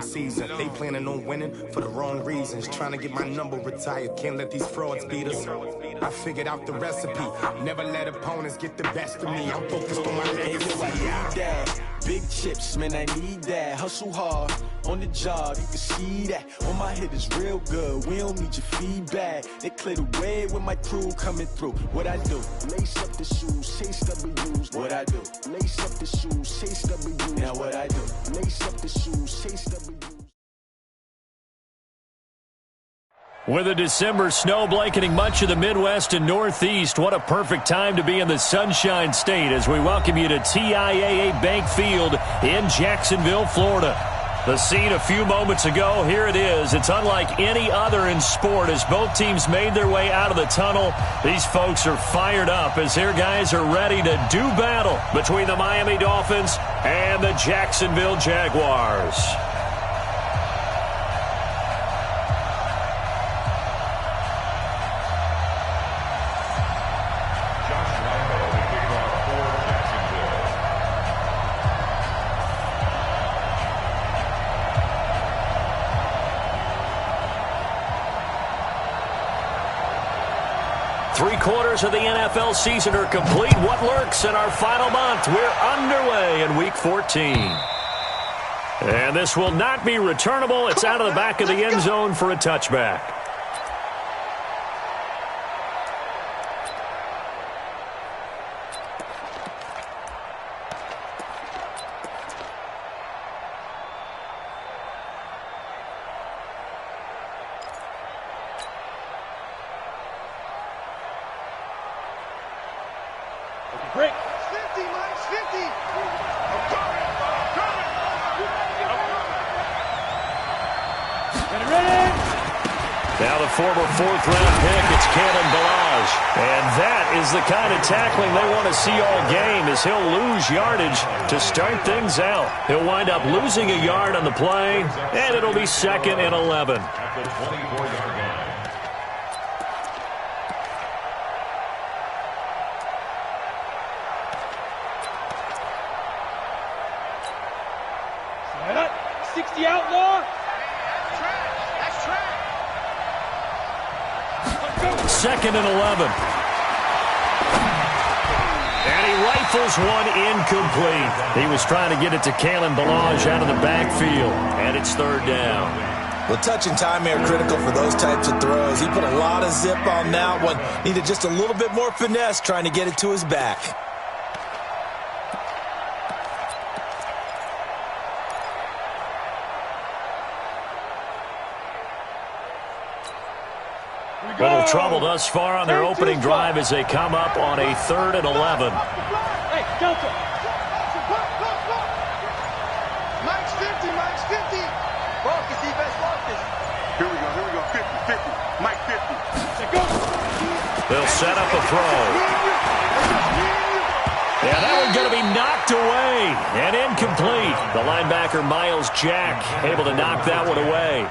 long season. They planning on winning for the wrong reasons. Trying to get my number retired. Can't let these frauds beat us. I figured out the recipe. Never let opponents get the best of me. I'm focused on my legacy. Big chips, man, I need that. Hustle hard on the job, you can see that. On my head is real good. We don't need your feedback. They clear the way with my crew coming through. What I do? Lace up the shoes, chase W's. What I do? Lace up the shoes, chase W's. Now what I do? Lace up the shoes, chase W's. With a December snow blanketing much of the Midwest and Northeast, what a perfect time to be in the Sunshine State as we welcome you to TIAA Bank Field in Jacksonville, Florida. The scene a few moments ago, here it is. It's unlike any other in sport as both teams made their way out of the tunnel. These folks are fired up as their guys are ready to do battle between the Miami Dolphins and the Jacksonville Jaguars. Three-quarters of the NFL season are complete. What lurks in our final month? We're underway in Week 14. And this will not be returnable. It's out of the back of the end zone for a touchback. Break. 50, Mike, 50. I'm coming. Ready. Now the former fourth-round pick, it's Kalen Ballage. And that is the kind of tackling they want to see all game as he'll lose yardage to start things out. He'll wind up losing a yard on the play, and it'll be 2nd and 11. At the 24-yard line. The outlaw. That's track. 2nd and 11. And he rifles one incomplete. He was trying to get it to Kalen Ballage out of the backfield. And it's 3rd down. Well, touch and time are critical for those types of throws. He put a lot of zip on that one. Needed just a little bit more finesse trying to get it to his back. Little trouble thus far on their opening drive as they come up on a 3rd and 11. Hey, Delta. Mike's 50, Mike's 50. Marcus, defense, Marcus. Here we go, 50, 50. Mike 50. They'll set up a throw. Yeah, that one's going to be knocked away and incomplete. The linebacker, Miles Jack, able to knock that one away.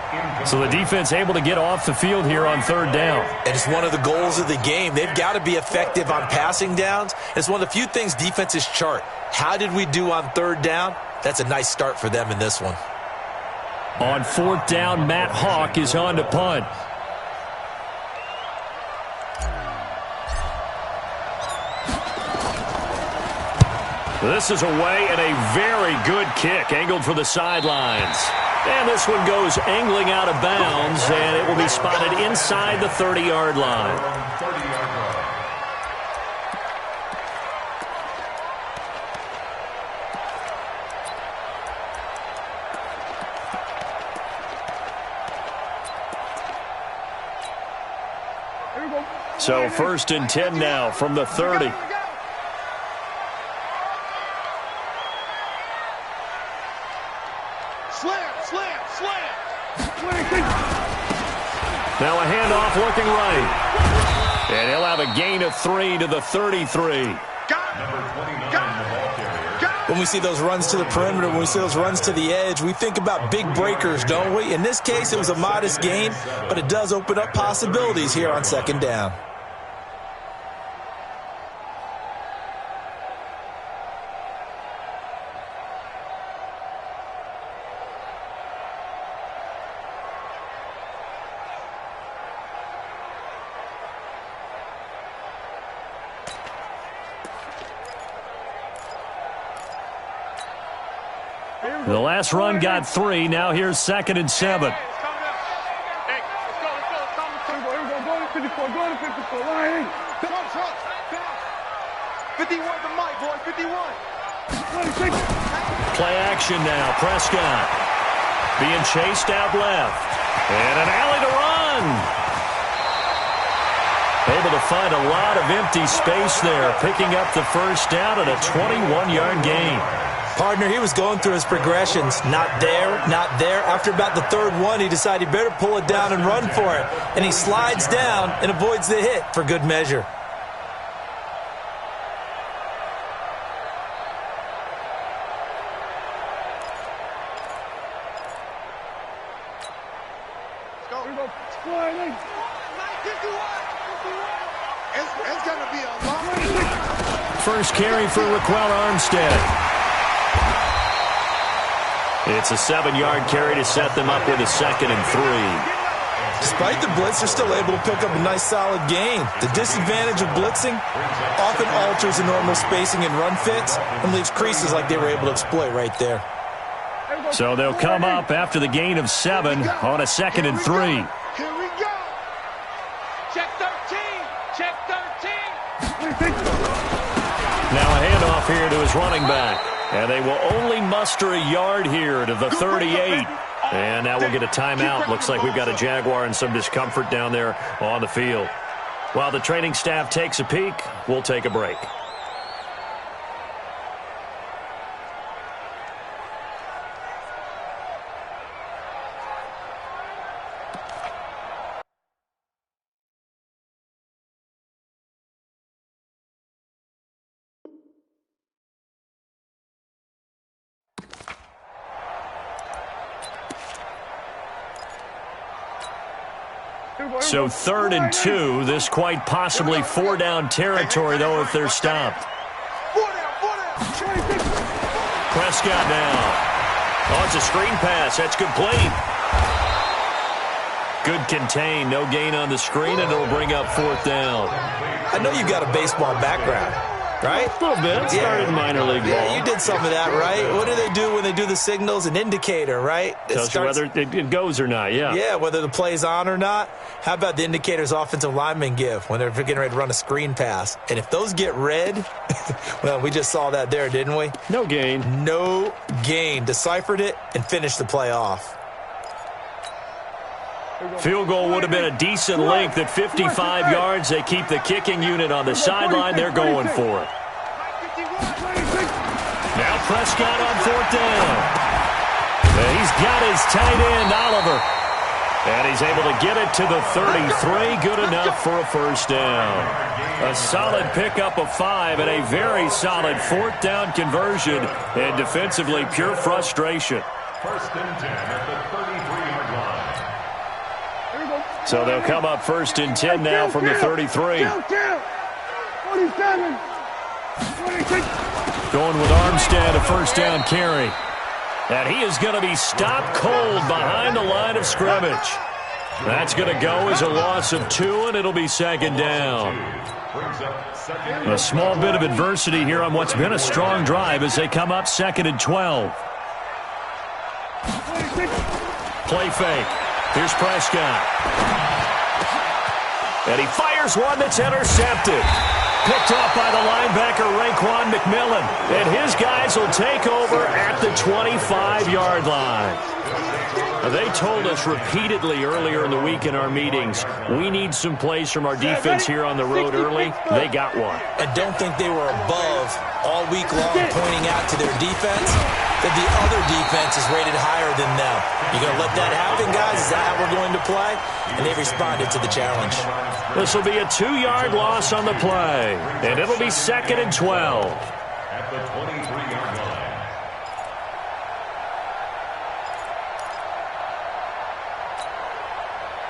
So the defense able to get off the field here on 3rd down. And it's one of the goals of the game. They've got to be effective on passing downs. It's one of the few things defenses chart. How did we do on 3rd down? That's a nice start for them in this one. On 4th down, Matt Hawk is on to punt. This is away and a very good kick, angled for the sidelines. And this one goes angling out of bounds, and it will be spotted inside the 30-yard line. So 1st and 10 now from the 30. Now a handoff looking right. And he'll have a gain of 3 to the 33. When we see those runs to the perimeter, when we see those runs to the edge, we think about big breakers, don't we? In this case, it was a modest gain, but it does open up possibilities here on 2nd down. The last run got 3. Now here's 2nd and 7. Hey, let's go. Go to 54. Go to 54. Line. 51 to Mike, boy. 51. Play action now. Prescott being chased out left. And an alley to run. Able to find a lot of empty space there, picking up the first down and a 21-yard gain. Partner, he was going through his progressions. Not there, not there. After about the 3rd one, he decided he better pull it down and run for it. And he slides down and avoids the hit for good measure. It's going to be a long First carry for Raquel Armstead. It's a 7-yard carry to set them up with a 2nd and 3. Despite the blitz, they're still able to pick up a nice, solid gain. The disadvantage of blitzing often alters the normal spacing and run fits and leaves creases like they were able to exploit right there. So they'll come up after the gain of 7 on a 2nd and 3. Here we go. Check 13. Check 13. Now a handoff here to his running back. And they will only muster a yard here to the 38. And now we'll get a timeout. Looks like we've got a Jaguar and some discomfort down there on the field. While the training staff takes a peek, we'll take a break. So 3rd and 2. This quite possibly 4-down territory, though, if they're stopped. Prescott now. Oh, it's a screen pass. That's complete. Good contain. No gain on the screen, and it'll bring up 4th down. I know you've got a baseball background, right? A little bit. Started in minor league ball. Yeah, you did some of that, right? What do they do when they do the signals? An indicator, right? Tells you whether it goes or not, yeah. Yeah, whether the play's on or not. How about the indicators offensive linemen give when they're getting ready to run a screen pass? And if those get red, well, we just saw that there, didn't we? No gain. No gain. Deciphered it and finished the play off. Field goal would have been a decent length at 55 yards. They keep the kicking unit on the sideline. They're going for it. Now Prescott on 4th down. And he's got his tight end, Oliver. And he's able to get it to the 33. Good enough for a first down. A solid pickup of 5 and a very solid 4th down conversion. And defensively, pure frustration. 1st and 10 at the 33-yard line. So they'll come up 1st and 10 now from the 33. 47. Going with Armstead, a 1st down carry. And he is going to be stopped cold behind the line of scrimmage. That's going to go as a loss of 2, and it'll be 2nd down. A small bit of adversity here on what's been a strong drive as they come up 2nd and 12. Play fake. Here's Prescott. And he fires one that's intercepted. Picked off by the linebacker, Raekwon McMillan. And his guys will take over at the 25-yard line. They told us repeatedly earlier in the week in our meetings, we need some plays from our defense here on the road early. They got one. And don't think they were above all week long pointing out to their defense that the other defense is rated higher than them. You going to let that happen, guys? Is that how we're going to play? And they responded to the challenge. This will be a 2-yard loss on the play. And it'll be 2nd and 12. At the 23-yard line.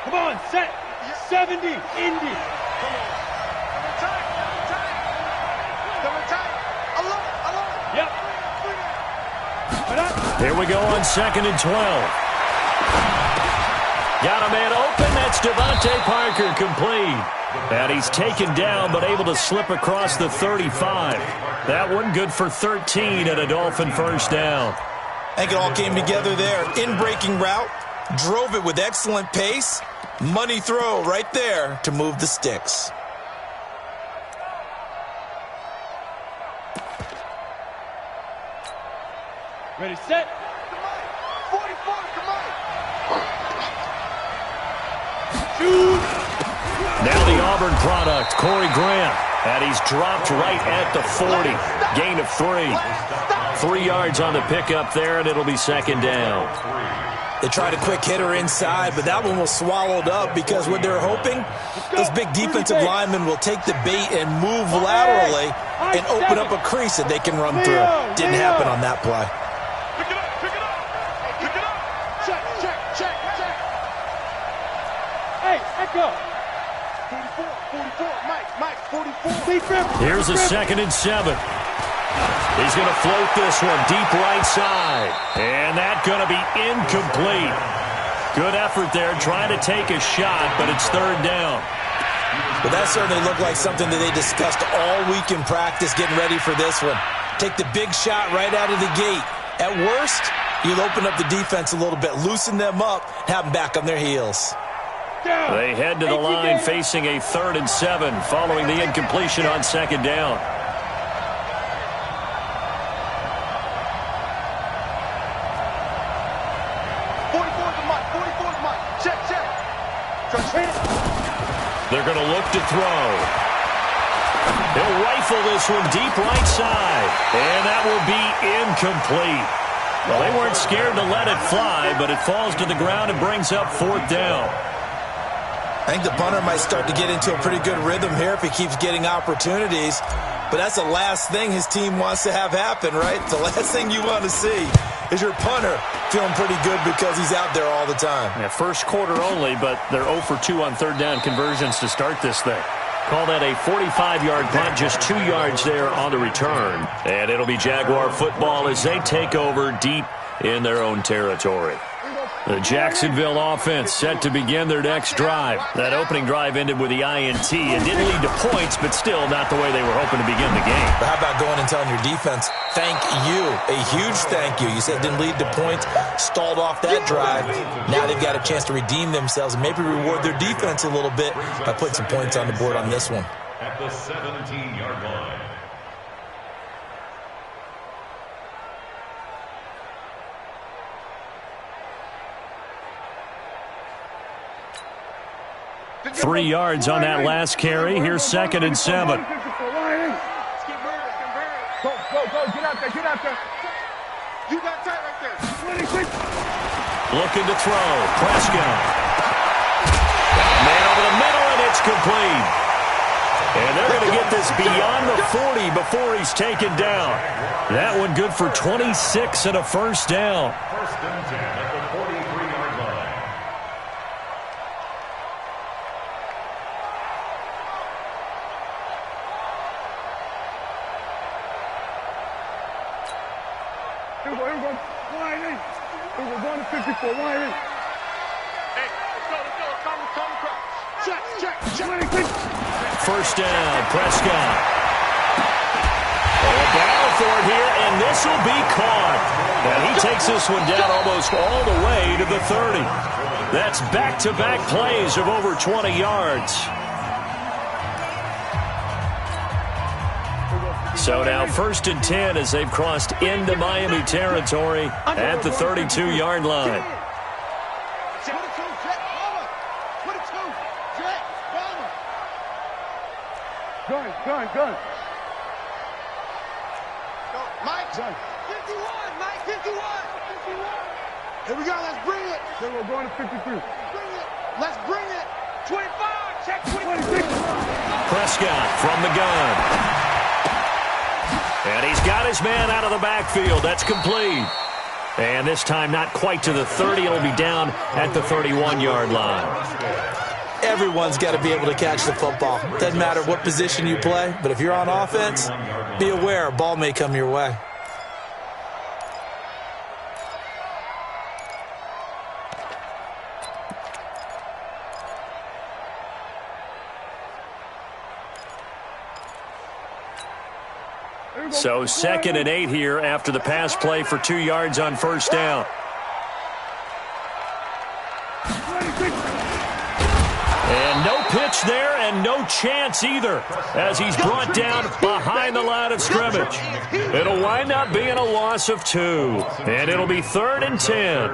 Come on, set. 70, Indy. Yep. Here we go on 2nd and 12. Got a man open. That's Devontae Parker, complete. And he's taken down but able to slip across the 35. That one good for 13 and a Dolphin 1st down. I think it all came together there. In-breaking route, drove it with excellent pace. Money throw right there to move the sticks. Ready, set. 44, come on. Shoot. Now the Auburn product, Corey Graham. And he's dropped right at the 40. Gain of 3. 3 yards on the pickup there, and it'll be second down. They tried a quick hitter inside, but that one was swallowed up because what they're hoping, those big defensive linemen will take the bait and move laterally and open up a crease that they can run through. Didn't happen on that play. Pick it up, pick it up. Pick it up. Check, check, check, check. Hey, echo. 44, Mike, 44. Here's a 2nd and 7. He's going to float this one deep right side. And that's going to be incomplete. Good effort there trying to take a shot, but it's 3rd down. But that certainly looked like something that they discussed all week in practice getting ready for this one. Take the big shot right out of the gate. At worst, you'll open up the defense a little bit, loosen them up, have them back on their heels. They head to the line facing a 3rd and 7 following the incompletion on 2nd down. They're going to look to throw. He'll rifle this one deep right side. And that will be incomplete. Well, they weren't scared to let it fly, but it falls to the ground and brings up 4th down. I think the punter might start to get into a pretty good rhythm here if he keeps getting opportunities. But that's the last thing his team wants to have happen, right? The last thing you want to see is your punter feeling pretty good because he's out there all the time. Yeah, first quarter only, but they're 0 for 2 on 3rd down conversions to start this thing. Call that a 45-yard punt, just 2 yards there on the return. And it'll be Jaguar football as they take over deep in their own territory. The Jacksonville offense set to begin their next drive. That opening drive ended with the INT. It didn't lead to points, but still not the way they were hoping to begin the game. But how about going and telling your defense, thank you, a huge thank you. You said it didn't lead to points, stalled off that drive. Now they've got a chance to redeem themselves and maybe reward their defense a little bit by putting some points on the board on this one. At the 17-yard line. Three yards on that last carry. Here's 2nd and 7. Go, get out there. You got tight right there. Looking to throw. Prescott. Man over the middle, and it's complete. And they're going to get this beyond the 40 before he's taken down. That one good for 26 and a 1st down. 1st and 10 at the 43-yard line. Here we go. Line in. We're going to 54. Line in. Hey, let's go. Come across. Check. 1st down, Prescott. A battle for it here, and this will be caught. And he takes this one down almost all the way to the 30. That's back-to-back plays of over 20 yards. So now 1st and 10 as they've crossed into Miami territory at the 32-yard line. Gun. Go, Mike. 51, Mike. 51. Here we go. Let's bring it. Then we're going to 53. Bring it. Let's bring it. 25. Check 26. Prescott from the gun. And he's got his man out of the backfield. That's complete. And this time not quite to the 30. It'll be down at the 31-yard line. Everyone's got to be able to catch the football. Doesn't matter what position you play, but if you're on offense, be aware a ball may come your way. Here we So 2nd and 8 here after the pass play for 2 yards on first down. And no pitch there and no chance either as he's brought down behind the line of scrimmage. It'll wind up being a loss of 2. And it'll be 3rd and 10.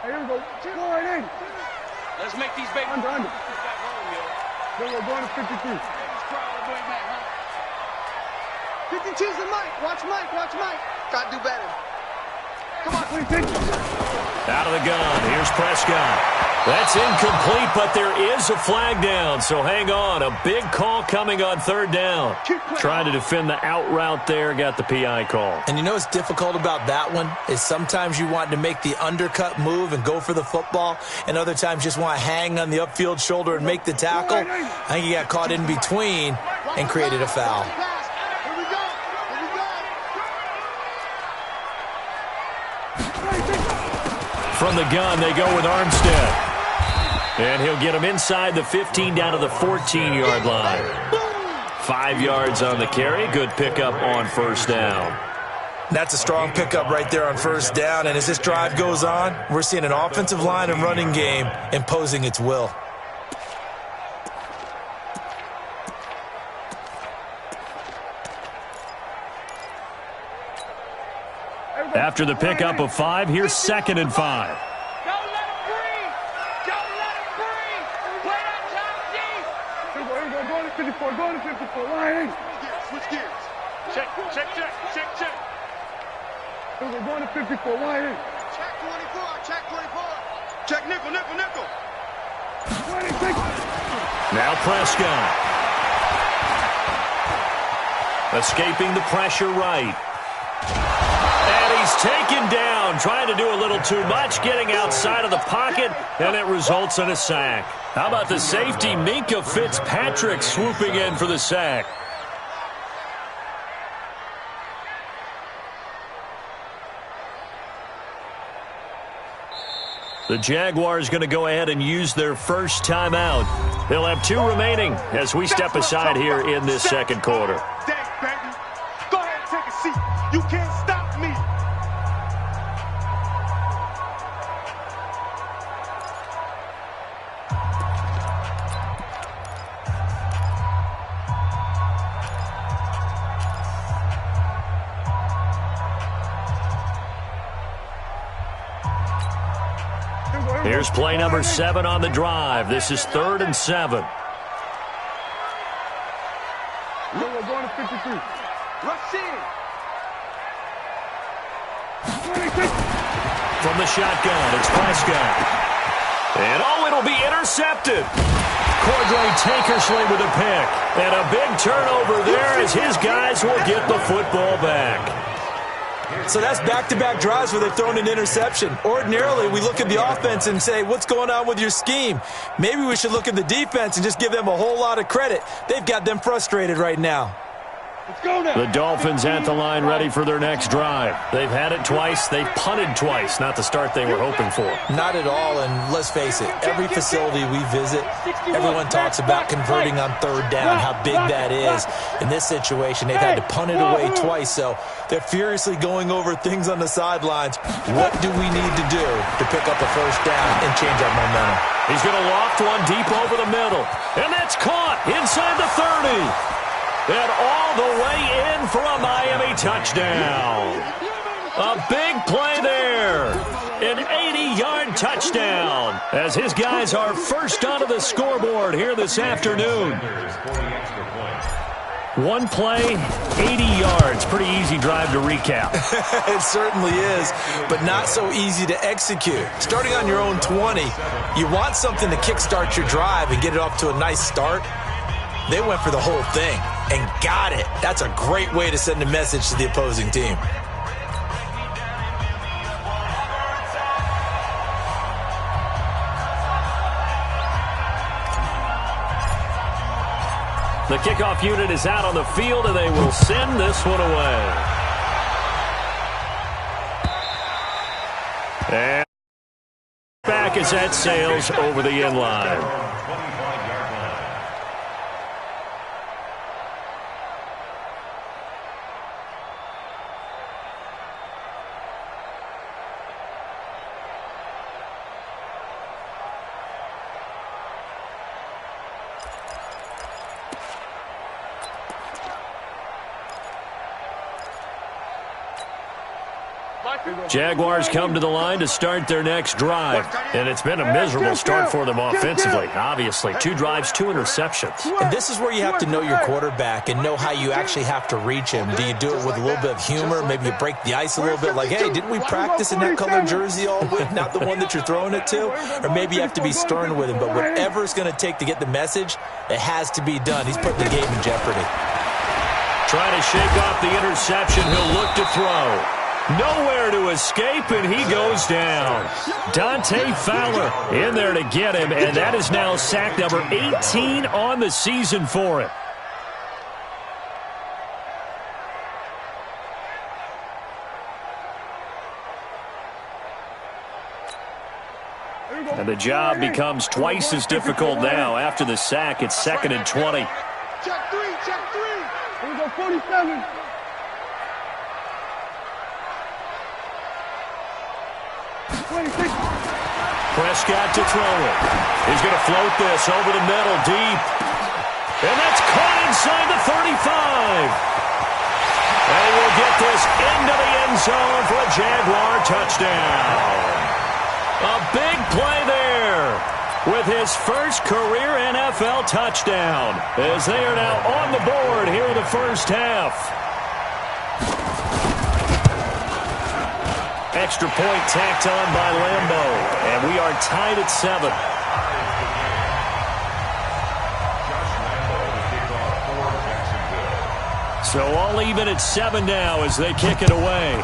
Here we go. Go right in. Let's make these babies Under. back home, yo. Here we go. Going to 53. Let's cry all the way back home. 52's the Mike. Watch Mike. Watch Mike. Got to do better. Come on. Out of the gun. Here's Prescott. That's incomplete, but there is a flag down, so hang on. A big call coming on 3rd down. Trying to defend the out route there, got the PI call. And you know what's difficult about that one is sometimes you want to make the undercut move and go for the football, and other times just want to hang on the upfield shoulder and make the tackle. I think he got caught in between and created a foul. Here we go. From the gun, they go with Armstead. And he'll get him inside the 15 down to the 14-yard line. 5 yards on the carry. Good pickup on first down. That's a strong pickup right there on first down. And as this drive goes on, we're seeing an offensive line and running game imposing its will. After the pickup of 5, here's 2nd and 5. Going to 54. Going to 54. Line. Switch gears. Check. Here we go. Going to 54. Line. Check 24. Check 24. Check nickel. 26. Now Prescott. Escaping the pressure right. And he's taken down, trying to do a little too much, getting outside of the pocket, and it results in a sack. How about the safety, Minka Fitzpatrick, swooping in for the sack. The Jaguars going to go ahead and use their first timeout. They'll have 2 remaining as we step aside here in this second quarter. Dang, baby. Go ahead and take a seat. You can't stop me. Here's play number 7 on the drive. This is 3rd and 7. We're going to 53. Rush in. 26. From the shotgun, it's Prescott. And it'll be intercepted. Cordray Tankersley with a pick. And a big turnover there as his guys will get the football back. So that's back-to-back drives where they've thrown an interception. Ordinarily, we look at the offense and say, what's going on with your scheme? Maybe we should look at the defense and just give them a whole lot of credit. They've got them frustrated right now. Let's go now. The Dolphins at the line ready for their next drive. They've had it twice. They've punted twice. Not the start they were hoping for. Not at all, and let's face it, every facility we visit, everyone talks about converting on 3rd down, how big that is. In this situation, they've had to punt it away twice, so they're furiously going over things on the sidelines. What do we need to do to pick up a first down and change our momentum? He's going to loft one deep over the middle. And that's caught inside the 30. And all the way in for a Miami touchdown. A big play there. An 80-yard touchdown as his guys are first onto the scoreboard here this afternoon. One play, 80 yards. Pretty easy drive to recap. It certainly is, but not so easy to execute. Starting on your own 20, you want something to kickstart your drive and get it off to a nice start. They went for the whole thing and got it. That's a great way to send a message to the opposing team. The kickoff unit is out on the field, and they will send this one away. And back back as that sails over the end line. Jaguars come to the line to start their next drive. And it's been a miserable start for them offensively, obviously. 2 drives, 2 interceptions. And this is where you have to know your quarterback and know how you actually have to reach him. Do you do it with a little bit of humor? Maybe you break the ice a little bit like, hey, didn't we practice in that color jersey all week, not the one that you're throwing it to? Or maybe you have to be stern with him. But whatever it's going to take to get the message, it has to be done. He's putting the game in jeopardy. Trying to shake off the interception. He'll look to throw. Nowhere to escape, and he goes down. Dante Fowler in there to get him, and that is now sack number 18 on the season for him. And the job becomes twice as difficult now. After the sack, it's 2nd and 20. Check 3, check 3. Here we go, 47. Prescott to throw it. He's going to float this over the middle, deep. And that's caught inside the 35. And we'll get this into the end zone for a Jaguar touchdown. A big play there with his first career NFL touchdown, as they are now on the board here in the first half. Extra point tacked on by Lambeau, and we are tied at 7. So all even at 7 now as they kick it away.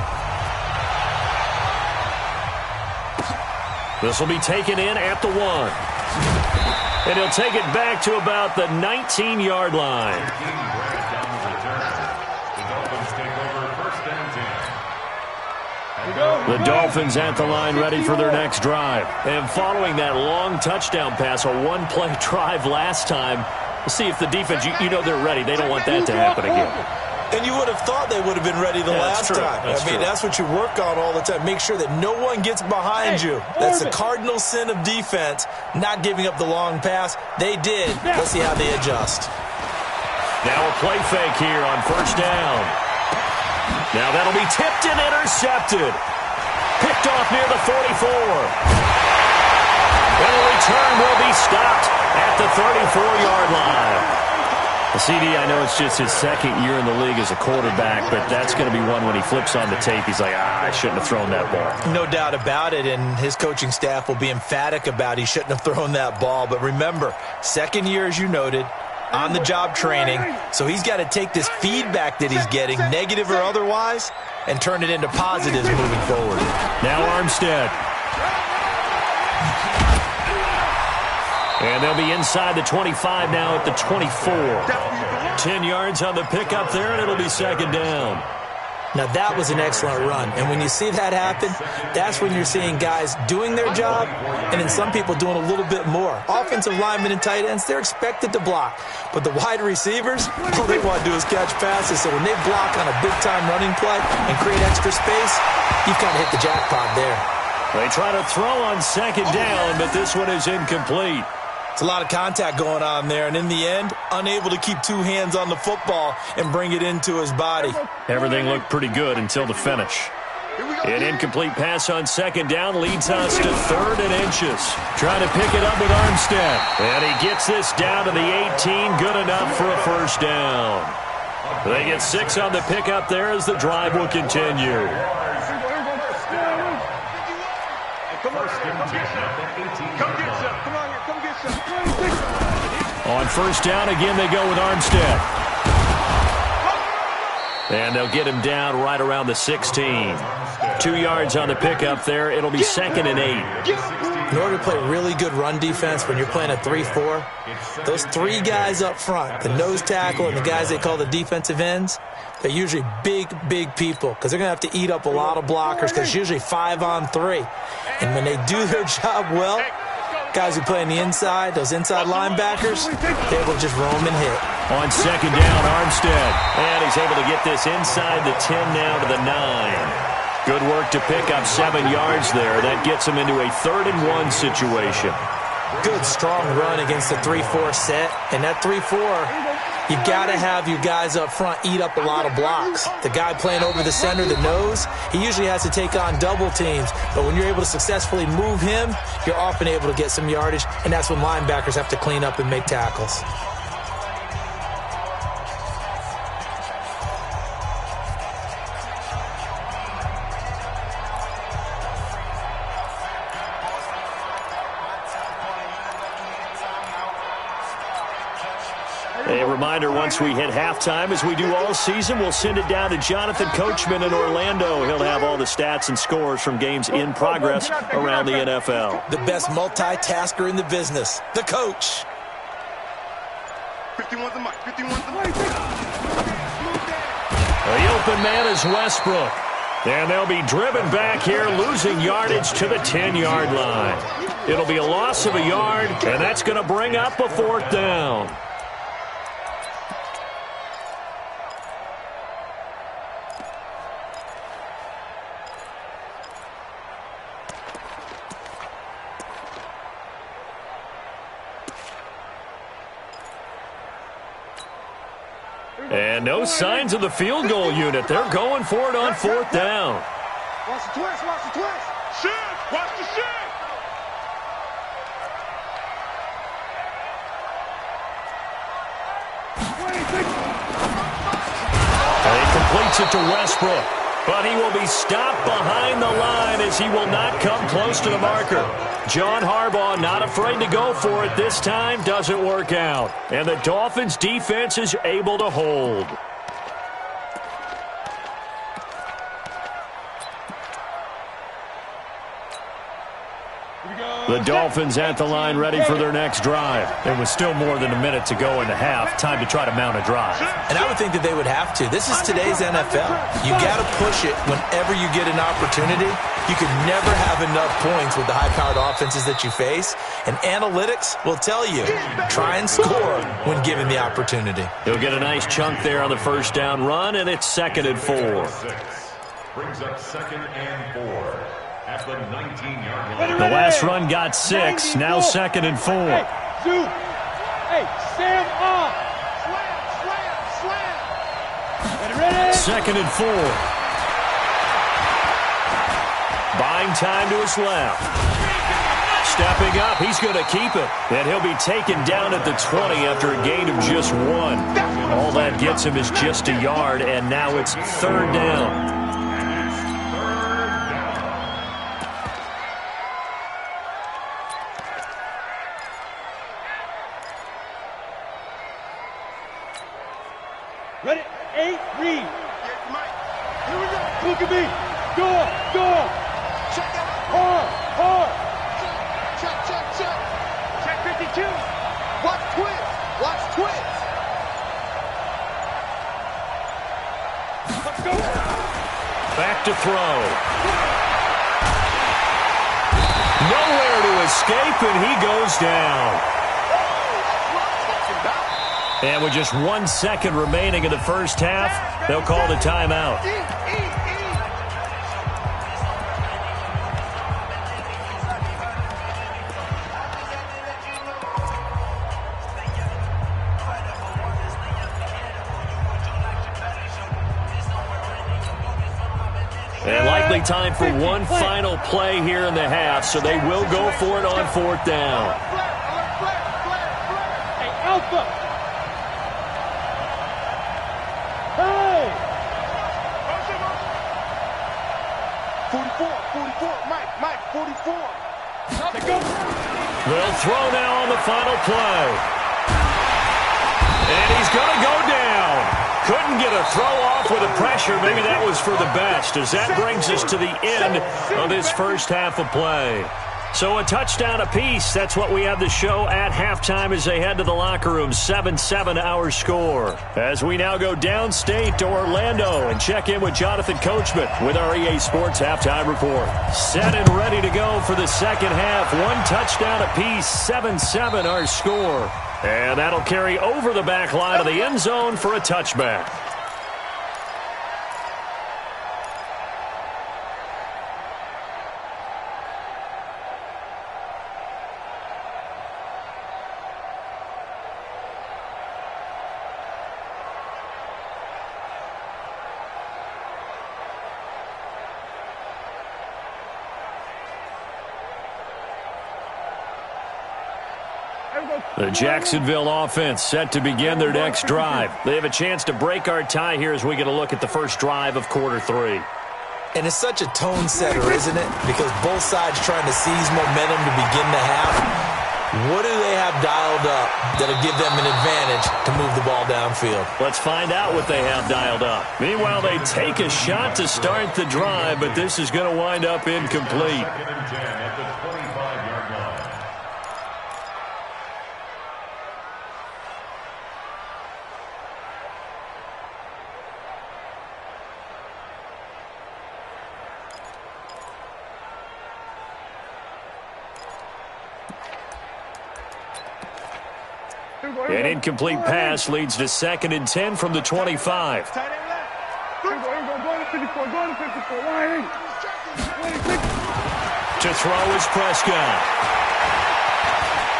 This will be taken in at the 1. And he'll take it back to about the 19-yard line. The Dolphins at the line ready for their next drive. And following that long touchdown pass, a one-play drive last time, we'll see if the defense, you know they're ready. They don't want that to happen again. And you would have thought they would have been ready the last time. That's what you work on all the time. Make sure that no one gets behind you. That's the cardinal sin of defense, not giving up the long pass. They did. Let's see how they adjust. Now a play fake here on first down. Now that'll be tipped and intercepted. Picked off near the 44. And the return will be stopped at the 34-yard line. CD, I know it's just his second year in the league as a quarterback, but that's going to be one when he flips on the tape, he's like, I shouldn't have thrown that ball. No doubt about it, and his coaching staff will be emphatic about he shouldn't have thrown that ball. But remember, second year, as you noted, on-the-job training, so he's got to take this feedback that he's getting, negative or otherwise, and turn it into positives moving forward. Now Armstead. And they'll be inside the 25 now at the 24. 10 yards on the pickup there, and it'll be second down. Now, that was an excellent run. And when you see that happen, that's when you're seeing guys doing their job and then some people doing a little bit more. Offensive linemen and tight ends, they're expected to block. But the wide receivers, all they want to do is catch passes. So when they block on a big-time running play and create extra space, you've kind of hit the jackpot there. They try to throw on second down, but this one is incomplete. It's a lot of contact going on there, and in the end, unable to keep two hands on the football and bring it into his body. Everything looked pretty good until the finish. An incomplete pass on second down leads us to 3rd and inches. Trying to pick it up with Armstead. And he gets this down to the 18, good enough for a first down. They get 6 on the pickup there as the drive will continue. On first down, again, they go with Armstead. And they'll get him down right around the 16. 2 yards on the pickup there. It'll be 2nd and 8. In order to play really good run defense when you're playing a 3-4, those three guys up front, the nose tackle and the guys they call the defensive ends, they're usually big, big people because they're going to have to eat up a lot of blockers because it's usually 5-on-3. And when they do their job well, guys who play on the inside, those inside linebackers, they're able to just roam and hit. On second down, Armstead. And he's able to get this inside the 10 now to the 9. Good work to pick up 7 yards there. That gets him into a 3rd-and-1 situation. Good, strong run against the 3-4 set. And that 3-4, you got to have your guys up front eat up a lot of blocks. The guy playing over the center, the nose, he usually has to take on double teams. But when you're able to successfully move him, you're often able to get some yardage, and that's when linebackers have to clean up and make tackles. A reminder, once we hit halftime, as we do all season, we'll send it down to Jonathan Coachman in Orlando. He'll have all the stats and scores from games in progress around the NFL. The best multitasker in the business, the coach. 51's the mic. 51's the mic. The open man is Westbrook. And they'll be driven back here, losing yardage to the 10-yard line. It'll be a loss of a yard, and that's going to bring up a 4th down. And no signs of the field goal unit. They're going for it on 4th down. Watch the twist, watch the twist. Shift, watch the shift. And he completes it to Westbrook. But he will be stopped behind the line as he will not come close to the marker. John Harbaugh not afraid to go for it this time. Doesn't work out. And the Dolphins' defense is able to hold. The Dolphins at the line ready for their next drive. There was still more than a minute to go in the half. Time to try to mount a drive. And I would think that they would have to. This is today's NFL. You got to push it whenever you get an opportunity. You can never have enough points with the high-powered offenses that you face. And analytics will tell you, try and score when given the opportunity. He'll get a nice chunk there on the 1st down run, and it's 2nd and 4. Brings up 2nd and 4. At the 19-yard line. The last run got 6. Now 2nd and 4. Hey, shoot. Hey, Sam off. Slam. Ready? 2nd and 4. Buying time to his left. Stepping up, he's going to keep it. And he'll be taken down at the 20 after a gain of just 1. All that gets him is just a yard, and now it's 3rd down. Ready? 8, read. Yes, Mike. Here we go. Look at me. Door. Check that out. Hard. Check. Check 52. Watch twist. Let's go. Back to throw. Nowhere to escape, and he goes down. And with just 1 second remaining in the first half, they'll call the timeout. And likely time for one final play here in the half, so they will go for it on 4th down. Hey, Alpha. Hey. 44, Mike, 44. They'll throw now on the final play. And he's going to go down. Couldn't get a throw off with the pressure. Maybe that was for the best, as that brings us to the end of this first half of play. So a touchdown apiece. That's what we have to show at halftime as they head to the locker room. 7-7 our score. As we now go downstate to Orlando and check in with Jonathan Coachman with our EA Sports Halftime Report. Set and ready to go for the second half. One touchdown apiece. 7-7 our score. And that'll carry over the back line of the end zone for a touchback. The Jacksonville offense set to begin their next drive. They have a chance to break our tie here as we get a look at the first drive of quarter 3. And it's such a tone setter, isn't it? Because both sides trying to seize momentum to begin the half. What do they have dialed up that'll give them an advantage to move the ball downfield? Let's find out what they have dialed up. Meanwhile, they take a shot to start the drive, but this is going to wind up incomplete. 2nd and 10 at the 25-yard line. An incomplete pass leads to 2nd and 10 from the 25. Go to 54. Go to 54. To throw is Prescott.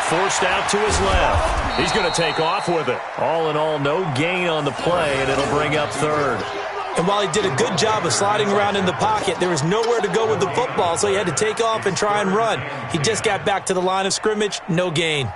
Forced out to his left. He's going to take off with it. All in all, no gain on the play, and it'll bring up 3rd. And while he did a good job of sliding around in the pocket, there was nowhere to go with the football, so he had to take off and try and run. He just got back to the line of scrimmage, no gain.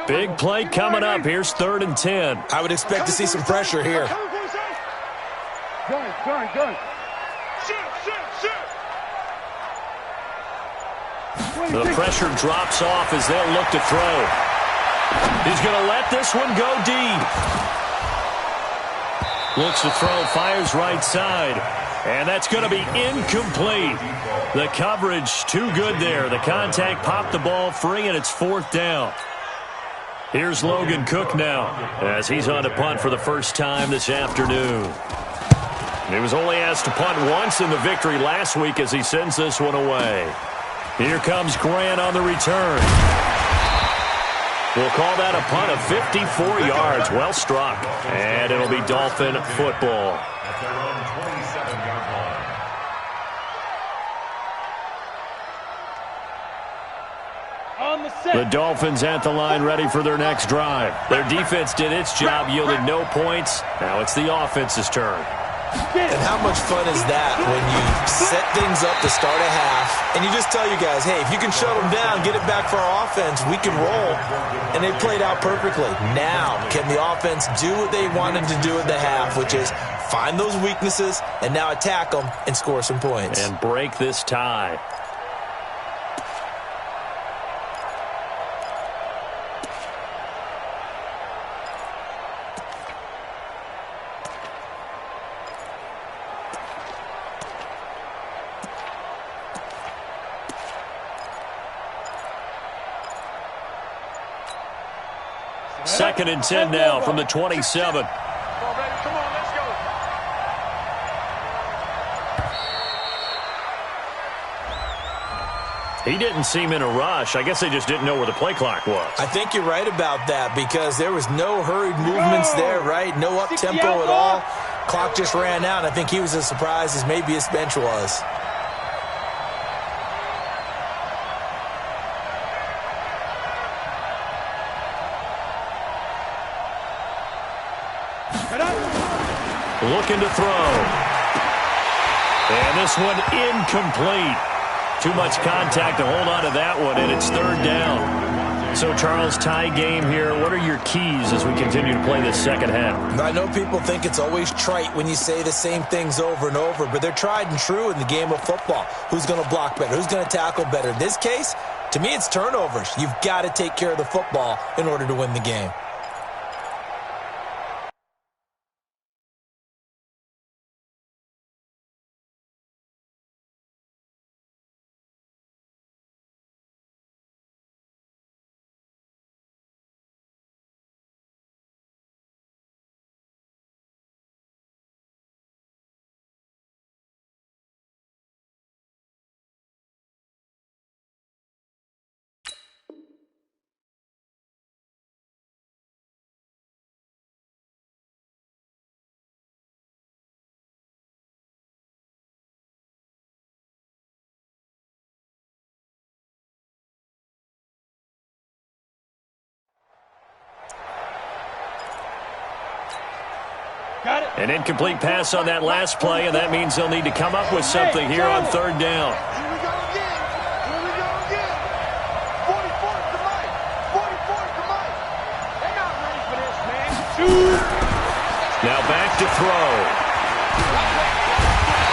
Big play coming up. Here's 3rd and 10. I would expect to see some pressure here. Gun. The pressure drops off as they'll look to throw. He's going to let this one go deep. Looks to throw, fires right side. And that's going to be incomplete. The coverage too good there. The contact popped the ball free, and it's 4th down. Here's Logan Cook now as he's on to punt for the first time this afternoon. He was only asked to punt once in the victory last week as he sends this one away. Here comes Grant on the return. We'll call that a punt of 54 yards. Well struck. And it'll be Dolphin football. At their own 27-yard line. The Dolphins at the line ready for their next drive. Their defense did its job, yielded no points. Now it's the offense's turn. And how much fun is that when you set things up to start a half and you just tell you guys, hey, if you can shut them down, get it back for our offense, we can roll. And they played out perfectly. Now, can the offense do what they wanted to do at the half, which is find those weaknesses and now attack them and score some points? And break this tie. Second and 10 now from the 27. Come on, let's go. He didn't seem in a rush. I guess they just didn't know where the play clock was. I think you're right about that because there was no hurried movements there, right? No up-tempo at all. Clock just ran out. I think he was as surprised as maybe his bench was. Looking to throw. And this one incomplete. Too much contact to hold on to that one, and it's 3rd down. So, Charles, tie game here. What are your keys as we continue to play this second half? I know people think it's always trite when you say the same things over and over, but they're tried and true in the game of football. Who's going to block better? Who's going to tackle better? In this case, to me, it's turnovers. You've got to take care of the football in order to win the game. An incomplete pass on that last play, and that means they'll need to come up with something here on third down. Here we go again. Here we go again. 44th to Mike. 44th to Mike. They're not ready for this, man. Now back to throw.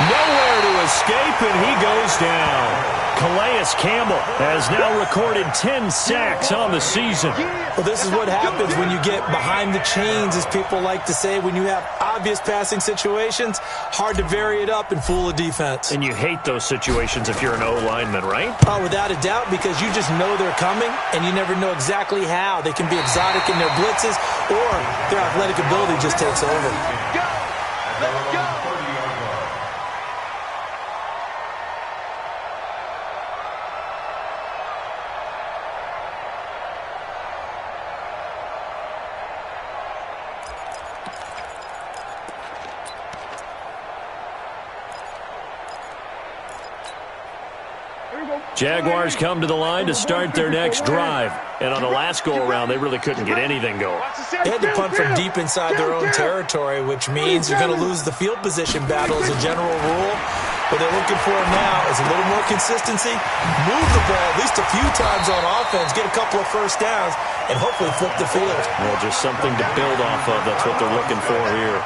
Nowhere to escape, and he goes down. Calais Campbell has now recorded 10 sacks on the season. Well, this is what happens when you get behind the chains, as people like to say. When you have obvious passing situations, hard to vary it up and fool a defense. And you hate those situations if you're an O-lineman, right? Oh, without a doubt, because you just know they're coming, and you never know exactly how. They can be exotic in their blitzes, or their athletic ability just takes over. Go. Let's go. Jaguars come to the line to start their next drive. And on the last go-around, they really couldn't get anything going. They had to punt from deep inside their own territory, which means you're going to lose the field position battle as a general rule. What they're looking for now is a little more consistency, move the ball at least a few times on offense, get a couple of first downs, and hopefully flip the field. Well, just something to build off of. That's what they're looking for here.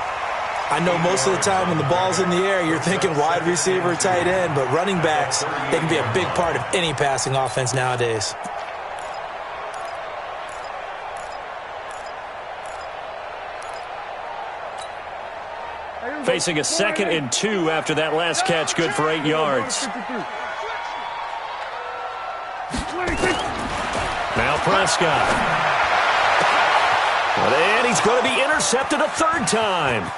I know most of the time when the ball's in the air, you're thinking wide receiver, tight end, but running backs, they can be a big part of any passing offense nowadays. Facing a 2nd and 2 after that last catch, good for 8 yards. Now Prescott. And he's going to be intercepted a 3rd time.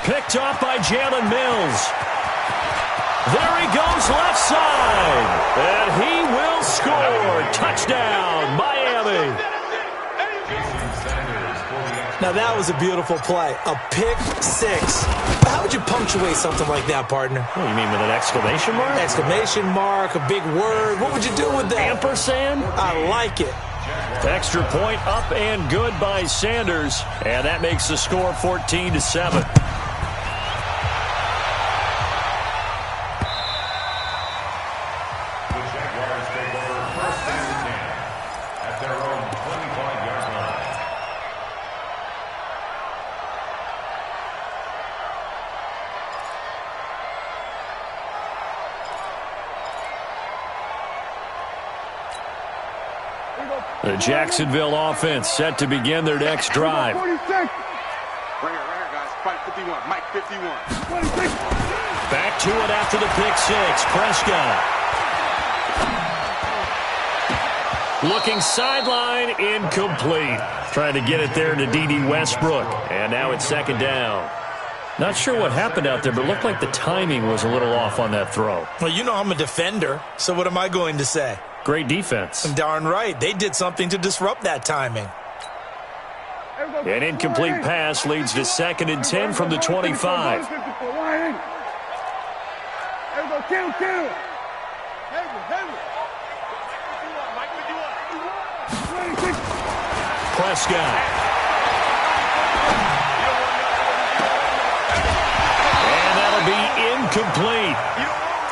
Picked off by Jalen Mills. There he goes left side. And he will score. Touchdown, Miami. Now that was a beautiful play. A pick 6. How would you punctuate something like that, partner? Oh, you mean with an exclamation mark? Exclamation mark, a big word. What would you do with that? Ampersand? I like it. Extra point up and good by Sanders. And that makes the score 14-7. The Jacksonville offense set to begin their next drive. Right here, guys. Fight 51. Mike 51. Back to it after the pick 6. Prescott. Looking sideline, incomplete. Trying to get it there to D.D. Westbrook. And now it's 2nd down. Not sure what happened out there, but it looked like the timing was a little off on that throw. Well, you know I'm a defender, so what am I going to say? Great defense. Darn right. They did something to disrupt that timing. An incomplete pass leads to 2nd and 10 from the 25. Prescott. And that'll be incomplete.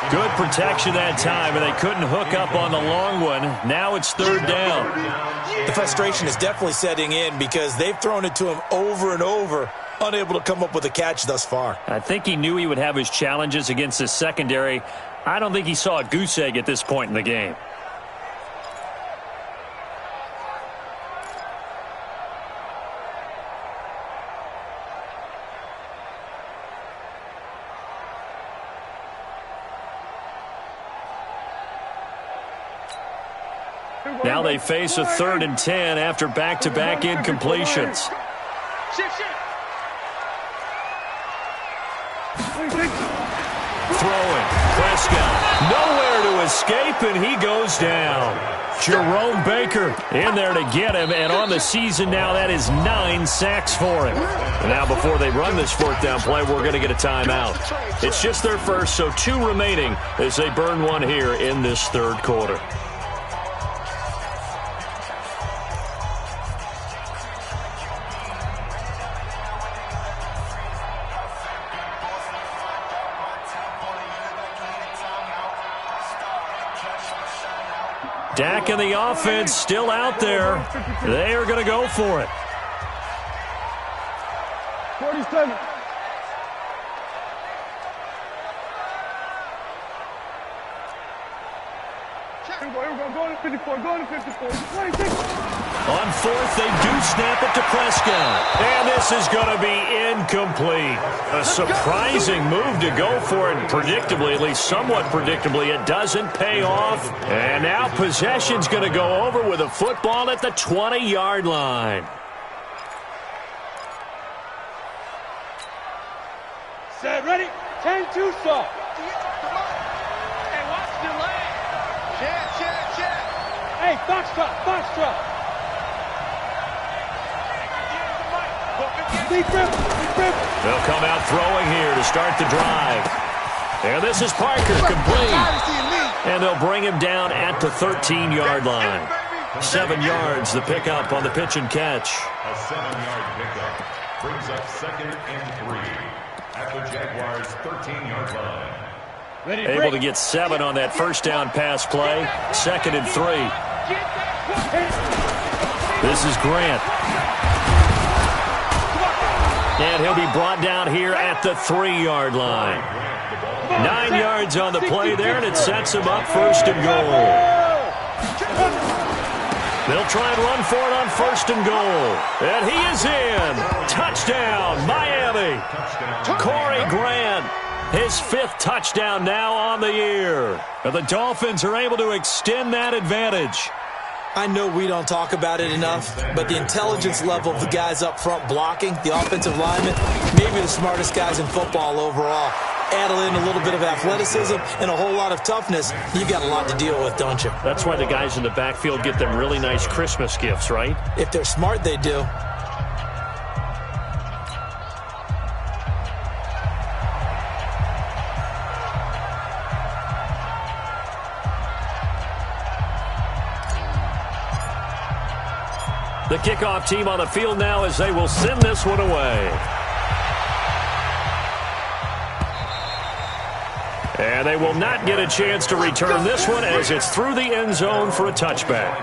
Good protection that time, and they couldn't hook up on the long one. Now it's third down. The frustration is definitely setting in because they've thrown it to him over and over, unable to come up with a catch thus far. I think he knew he would have his challenges against his secondary. I don't think he saw a goose egg at this point in the game. Now they face a 3rd and 10 after back-to-back incompletions. Throwing. Prescott. Nowhere to escape, and he goes down. Jerome Baker in there to get him, and on the season now, that is 9 sacks for him. Now, before they run this 4th down play, we're going to get a timeout. It's just their first, so 2 remaining as they burn one here in this 3rd quarter. Dak and the offense still out there. They are going to go for it. 47. Go to 54. Go to 54. 26. On 4th, they do snap it to Prescott. And this is going to be incomplete. A surprising move to go for it. Predictably, at least somewhat predictably, it doesn't pay off. And now possession's going to go over with a football at the 20-yard line. Set, ready? 10-2 stop. Hey, watch the leg. Check. Hey, foxtrot. They'll come out throwing here to start the drive. And this is Parker, complete. And they'll bring him down at the 13-yard line. 7 yards, the pickup on the pitch and catch. A 7-yard pickup brings up 2nd and 3 at the Jaguars' 13-yard line. Able to get 7 on that 1st down pass play. 2nd and 3. This is Grant. And he'll be brought down here at the 3-yard line. 9 yards on the play there, and it sets him up 1st and goal. They'll try and run for it on 1st and goal. And he is in. Touchdown, Miami. Corey Grant, his 5th touchdown now on the year. And the Dolphins are able to extend that advantage. I know we don't talk about it enough, but the intelligence level of the guys up front blocking, the offensive linemen, maybe the smartest guys in football overall. Add in a little bit of athleticism and a whole lot of toughness, you got a lot to deal with, don't you? That's why the guys in the backfield get them really nice Christmas gifts, right? If they're smart, they do. The kickoff team on the field now as they will send this one away. And they will not get a chance to return this one as it's through the end zone for a touchback.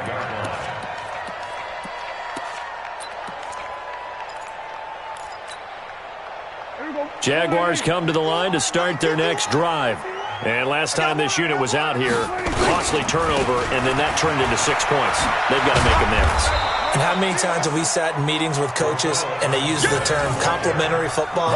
Jaguars come to the line to start their next drive. And last time this unit was out here, costly turnover, and then that turned into 6 points. They've got to make amends. And how many times have we sat in meetings with coaches and they use the term complementary football?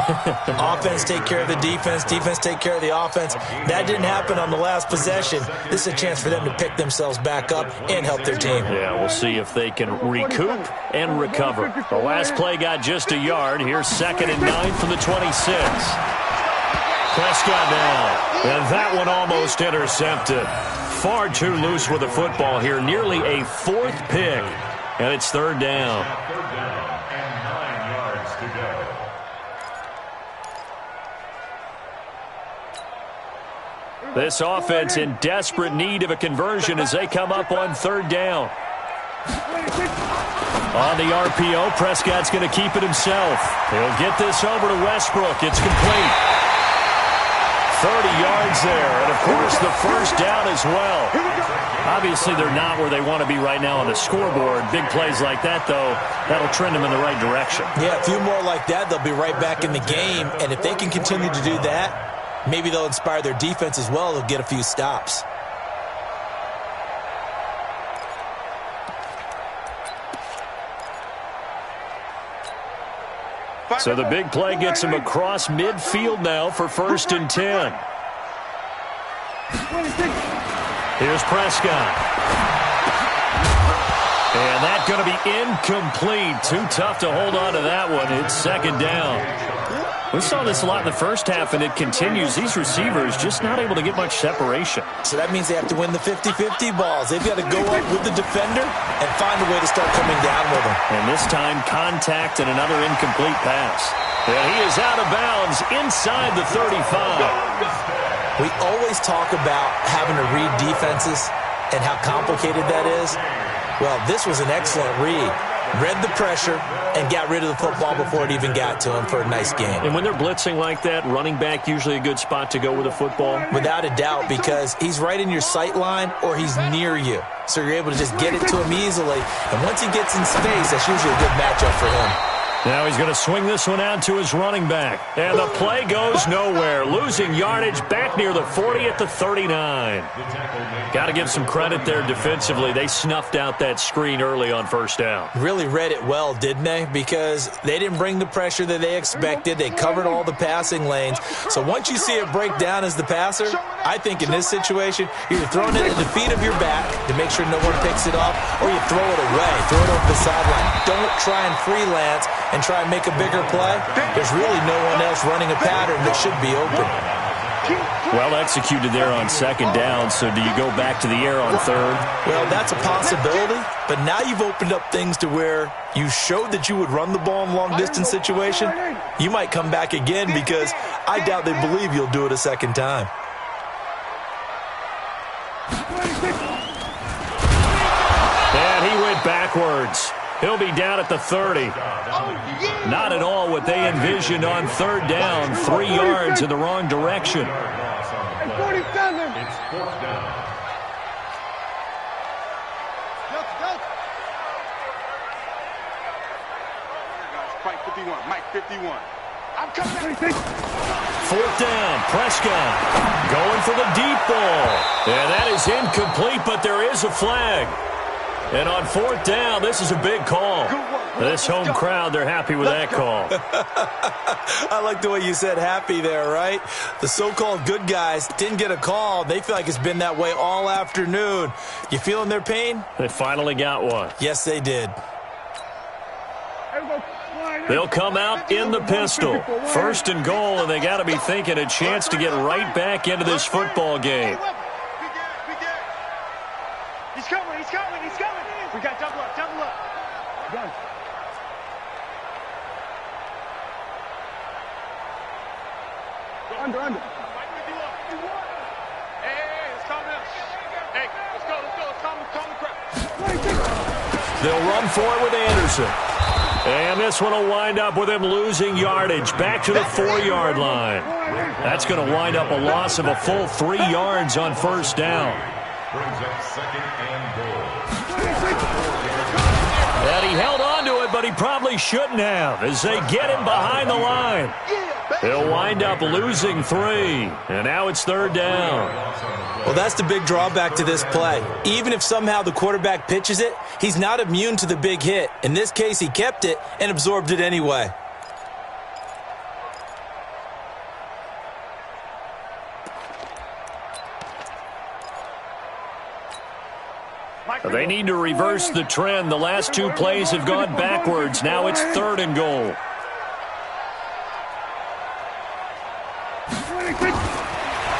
Offense take care of the defense, defense take care of the offense. That didn't happen on the last possession. This is a chance for them to pick themselves back up and help their team. Yeah, we'll see if they can recoup and recover. The last play got just a yard. Here's 2nd and 9 from the 26. Prescott now, and that one almost intercepted. Far too loose with the football here. Nearly a 4th pick, and it's 3rd down. 3rd down and 9 yards to go. This offense in desperate need of a conversion as they come up on 3rd down. On the RPO, Prescott's going to keep it himself. He'll get this over to Westbrook. It's complete. 30 yards there, and, of course, the first down as well. Obviously, they're not where they want to be right now on the scoreboard. Big plays like that, though, that'll trend them in the right direction. Yeah, a few more like that, they'll be right back in the game. And if they can continue to do that, maybe they'll inspire their defense as well. They'll get a few stops. So the big play gets him across midfield now for 1st and 10. Here's Prescott. And that's going to be incomplete. Too tough to hold on to that one. It's 2nd down. We saw this a lot in the first half, and it continues. These receivers just not able to get much separation. So that means they have to win the 50-50 balls. They've got to go up with the defender and find a way to start coming down with them. And this time, contact and another incomplete pass. And he is out of bounds inside the 35. We always talk about having to read defenses and how complicated that is. Well, this was an excellent read. Read the pressure and got rid of the football before it even got to him for a nice game. And when they're blitzing like that, running back usually a good spot to go with a football? Without a doubt, because he's right in your sight line or he's near you. So you're able to just get it to him easily. And once he gets in space, that's usually a good matchup for him. Now he's going to swing this one out to his running back. And the play goes nowhere. Losing yardage back near the 40 at the 39. Got to give some credit there defensively. They snuffed out that screen early on 1st down. Really read it well, didn't they? Because they didn't bring the pressure that they expected. They covered all the passing lanes. So once you see it break down as the passer, I think in this situation, you're throwing it at the feet of your back to make sure no one picks it up, or you throw it away, throw it over the sideline. Don't try and freelance and try and make a bigger play. There's really no one else running a pattern that should be open. Well executed there on 2nd down, so do you go back to the air on 3rd? Well, that's a possibility, but now you've opened up things to where you showed that you would run the ball in long-distance situation. You might come back again because I doubt they believe you'll do it a 2nd time. And he went backwards. He'll be down at the 30. Not at all what they envisioned on 3rd down. 3 yards in the wrong direction. It's 47. It's 4th down. Mike 51. Mike 51. I'm coming. 4th down. Prescott going for the deep ball. And that is incomplete, but there is a flag. And on 4th down, this is a big call. This home crowd, they're happy with that call. I like the way you said happy there, right? The so-called good guys didn't get a call. They feel like it's been that way all afternoon. You feeling their pain? They finally got one. Yes, they did. They'll come out in the pistol. 1st and goal, and they got to be thinking a chance to get right back into this football game. He's coming, he's coming, he's coming. We got double up, double up. Done. Under. Hey, it's coming. Hey, let's go. It's coming, crap. They'll run for it with Anderson. And this one will wind up with him losing yardage back to the 4-yard line. That's going to wind up a loss of a full 3 yards on 1st down. Brings up 2nd and goal. And he held on to it, but he probably shouldn't have as they get him behind the line. He'll wind up losing 3. And now it's 3rd down. Well, that's the big drawback to this play. Even if somehow the quarterback pitches it, he's not immune to the big hit. In this case, he kept it and absorbed it anyway. They need to reverse the trend. The last 2 plays have gone backwards. Now it's 3rd and goal.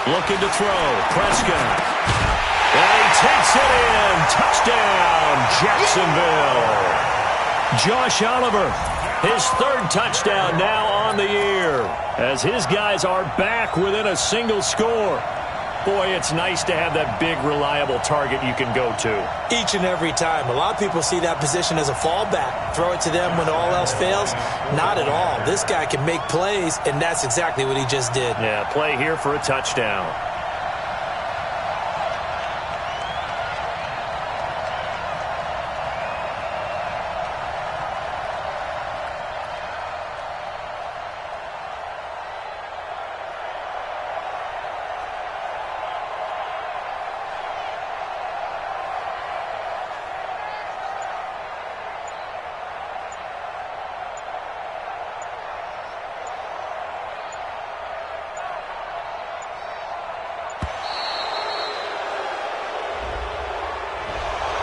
Looking to throw. Prescott. And he takes it in. Touchdown, Jacksonville. Josh Oliver, his 3rd touchdown now on the year as his guys are back within a single score. Boy, it's nice to have that big, reliable target you can go to. Each and every time. A lot of people see that position as a fallback. Throw it to them when all else fails. Not at all. This guy can make plays, and that's exactly what he just did. Yeah, play here for a touchdown.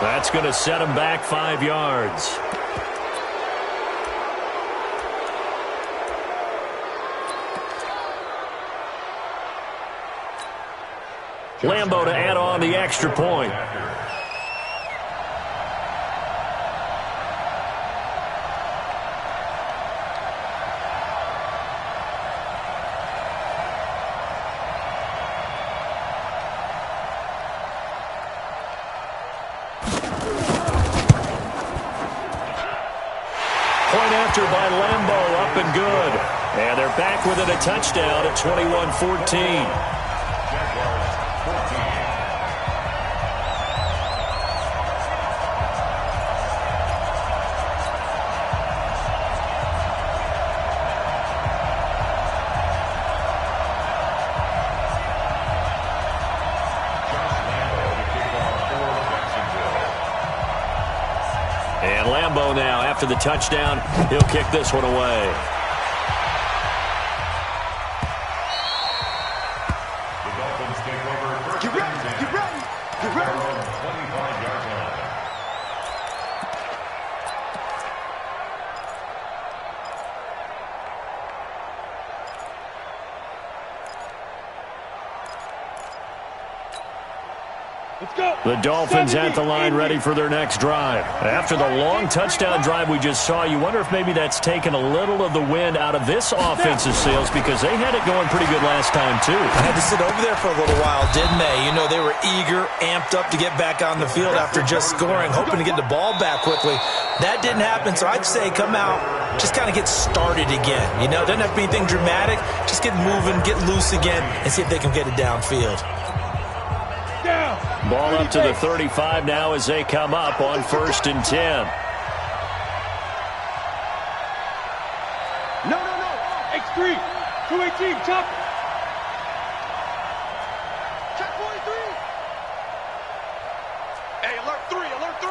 That's going to set him back 5 yards. Lambo to add on the extra point. After by Lambo, up and good. And they're back within a touchdown at 21-14. And Lambo now, after the touchdown, he'll kick this one away. The Dolphins take over. Get ready, get ready, get ready. 25-yard line. Let's go. The Dolphins at the line ready for their next drive. After the long touchdown drive we just saw, you wonder if maybe that's taken a little of the wind out of this offensive sails because they had it going pretty good last time too. I had to sit over there for a little while, didn't they? You know, they were eager, amped up to get back on the field after just scoring, hoping to get the ball back quickly. That didn't happen, so I'd say come out, just kind of get started again. You know, doesn't have to be anything dramatic. Just get moving, get loose again, and see if they can get it downfield. Ball up to the 35 now as they come up on 1st and 10. No. X3. 218. Chop. Check 43. Hey, alert 3, alert 3.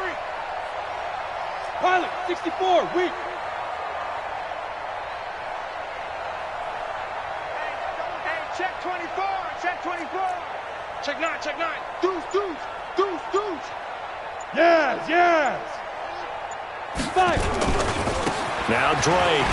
Pilot, 64. Weak. Hey, check 24. Check 24. Check 9, check 9. Deuce. Yes. 5. Now Drake.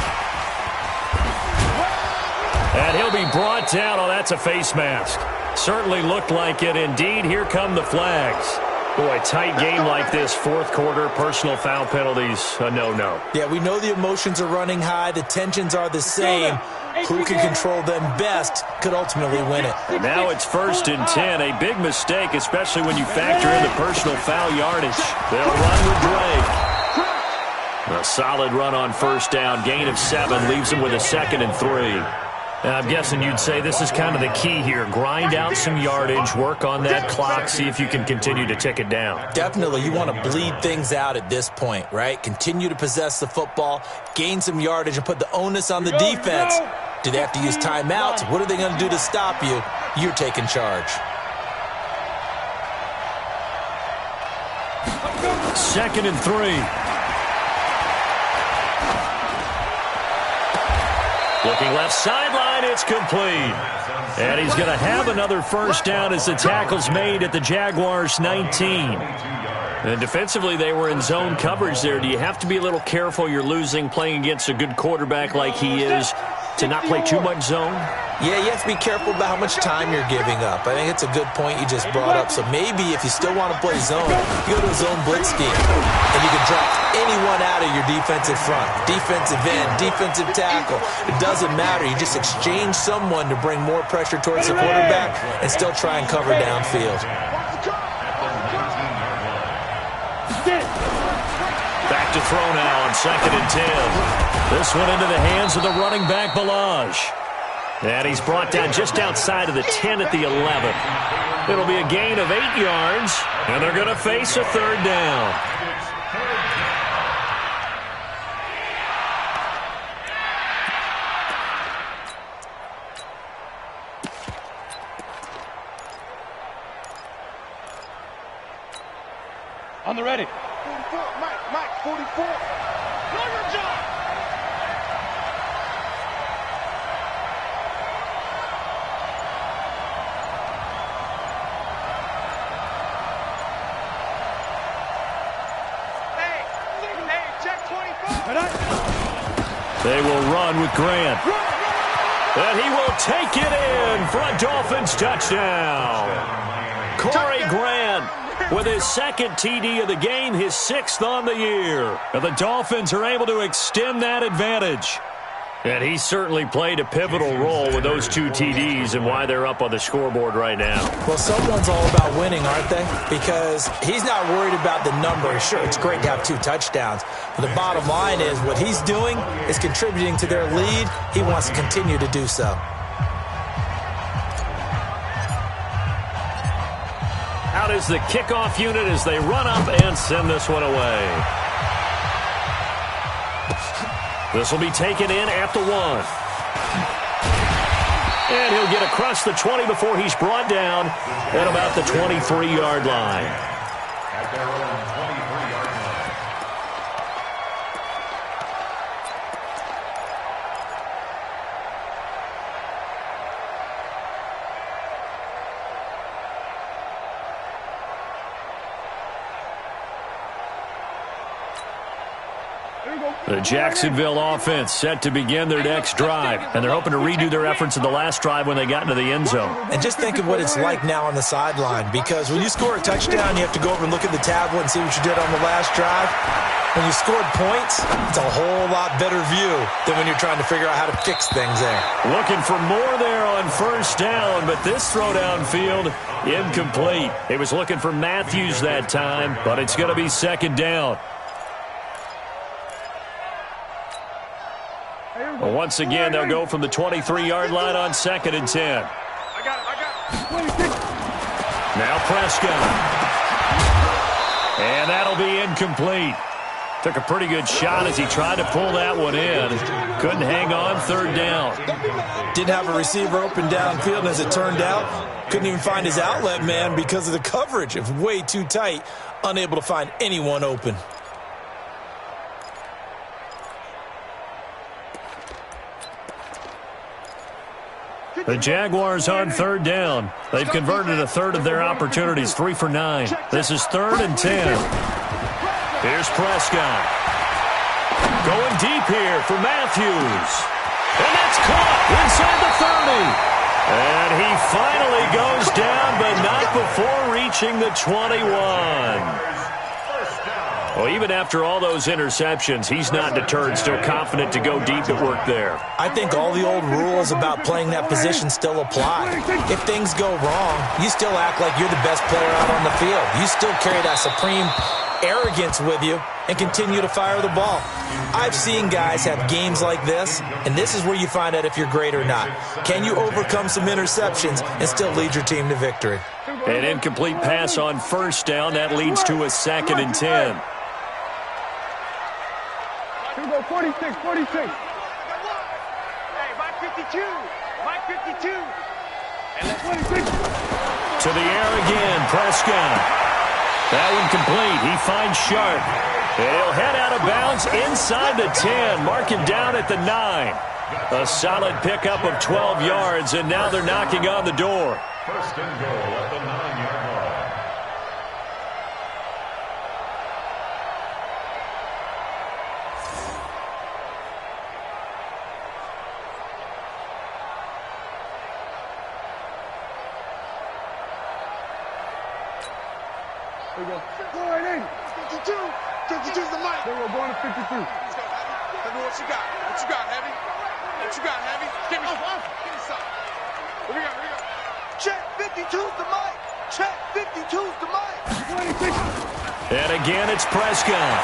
And he'll be brought down. Oh, that's a face mask. Certainly looked like it. Indeed, here come the flags. Boy, tight game like this, fourth quarter, personal foul penalties, a no-no. Yeah, we know the emotions are running high. The tensions are the same. Who can control them best could ultimately win it. And now it's 1st and 10. A big mistake, especially when you factor in the personal foul yardage. They'll run with Drake. A solid run on 1st down. Gain of 7 leaves them with a 2nd and 3. I'm guessing you'd say this is kind of the key here. Grind out some yardage, work on that clock, see if you can continue to tick it down. Definitely. You want to bleed things out at this point, right? Continue to possess the football, gain some yardage, and put the onus on the defense. Do they have to use timeouts? What are they going to do to stop you? You're taking charge. 2nd and 3. Looking left sideline, it's complete. And he's going to have another 1st down as the tackle's made at the Jaguars' 19. And defensively, they were in zone coverage there. Do you have to be a little careful? You're losing, playing against a good quarterback like he is. to not play too much zone? Yeah, you have to be careful about how much time you're giving up. I think it's a good point you just brought up. So maybe if you still want to play zone, you go to a zone blitz scheme. And you can drop anyone out of your defensive front. Defensive end, defensive tackle. It doesn't matter. You just exchange someone to bring more pressure towards the quarterback and still try and cover downfield. Back to throw now on 2nd and 10. This one into the hands of the running back, Balaj. And he's brought down just outside of the 10 at the 11. It'll be a gain of 8 yards, and they're going to face a 3rd down. On the ready. 44, Mike, 44. Know your job. Hey, check 24. They will run with Grant. And he will take it in for a Dolphins touchdown. Corey Grant with his 2nd TD of the game, his 6th on the year. And the Dolphins are able to extend that advantage. And he certainly played a pivotal role with those 2 TDs and why they're up on the scoreboard right now. Well, someone's all about winning, aren't they? Because he's not worried about the number. Sure, it's great to have 2 touchdowns. But the bottom line is what he's doing is contributing to their lead. He wants to continue to do so. Out is the kickoff unit as they run up and send this one away. This will be taken in at the 1. And he'll get across the 20 before he's brought down at about the 23-yard line. At their own 23-yard line. The Jacksonville offense set to begin their next drive, and they're hoping to redo their efforts in the last drive when they got into the end zone. And just think of what it's like now on the sideline, because when you score a touchdown, you have to go over and look at the tablet and see what you did on the last drive. When you scored points, it's a whole lot better view than when you're trying to figure out how to fix things there. Looking for more there on 1st down, but this throw downfield, incomplete. He was looking for Matthews that time, but it's going to be 2nd down. Well, once again, they'll go from the 23-yard line on 2nd and 10. I got it. Now Prescott. And that'll be incomplete. Took a pretty good shot as he tried to pull that one in. Couldn't hang on 3rd down. Didn't have a receiver open downfield, and as it turned out, couldn't even find his outlet man because of the coverage. It was way too tight, unable to find anyone open. The Jaguars on 3rd down. They've converted a 1/3 of their opportunities, 3 for 9. This is 3rd and 10. Here's Prescott. Going deep here for Matthews. And that's caught inside the 30. And he finally goes down, but not before reaching the 21. Well, even after all those interceptions, he's not deterred, still confident to go deep at work there. I think all the old rules about playing that position still apply. If things go wrong, you still act like you're the best player out on the field. You still carry that supreme arrogance with you and continue to fire the ball. I've seen guys have games like this, and this is where you find out if you're great or not. Can you overcome some interceptions and still lead your team to victory? An incomplete pass on 1st down. That leads to a 2nd and 10. Here we go, 46. Hey, Mike 52. Mike 52. And that's 26. To the air again, Prescott. That one complete. He finds Sharp. And he'll head out of bounds inside the 10. Mark him down at the 9. A solid pickup of 12 yards, and now they're knocking on the door. 1st and goal at the 9-yard line. There we go. Go right in. 52. 52's the mic. There we go. Going to 52. Let's go, Heavy. Tell me what you got. What you got, Heavy? What you got, Heavy? Give me something. Here we go. Check 52's the mic. Check 52's the mic. And again, it's Prescott.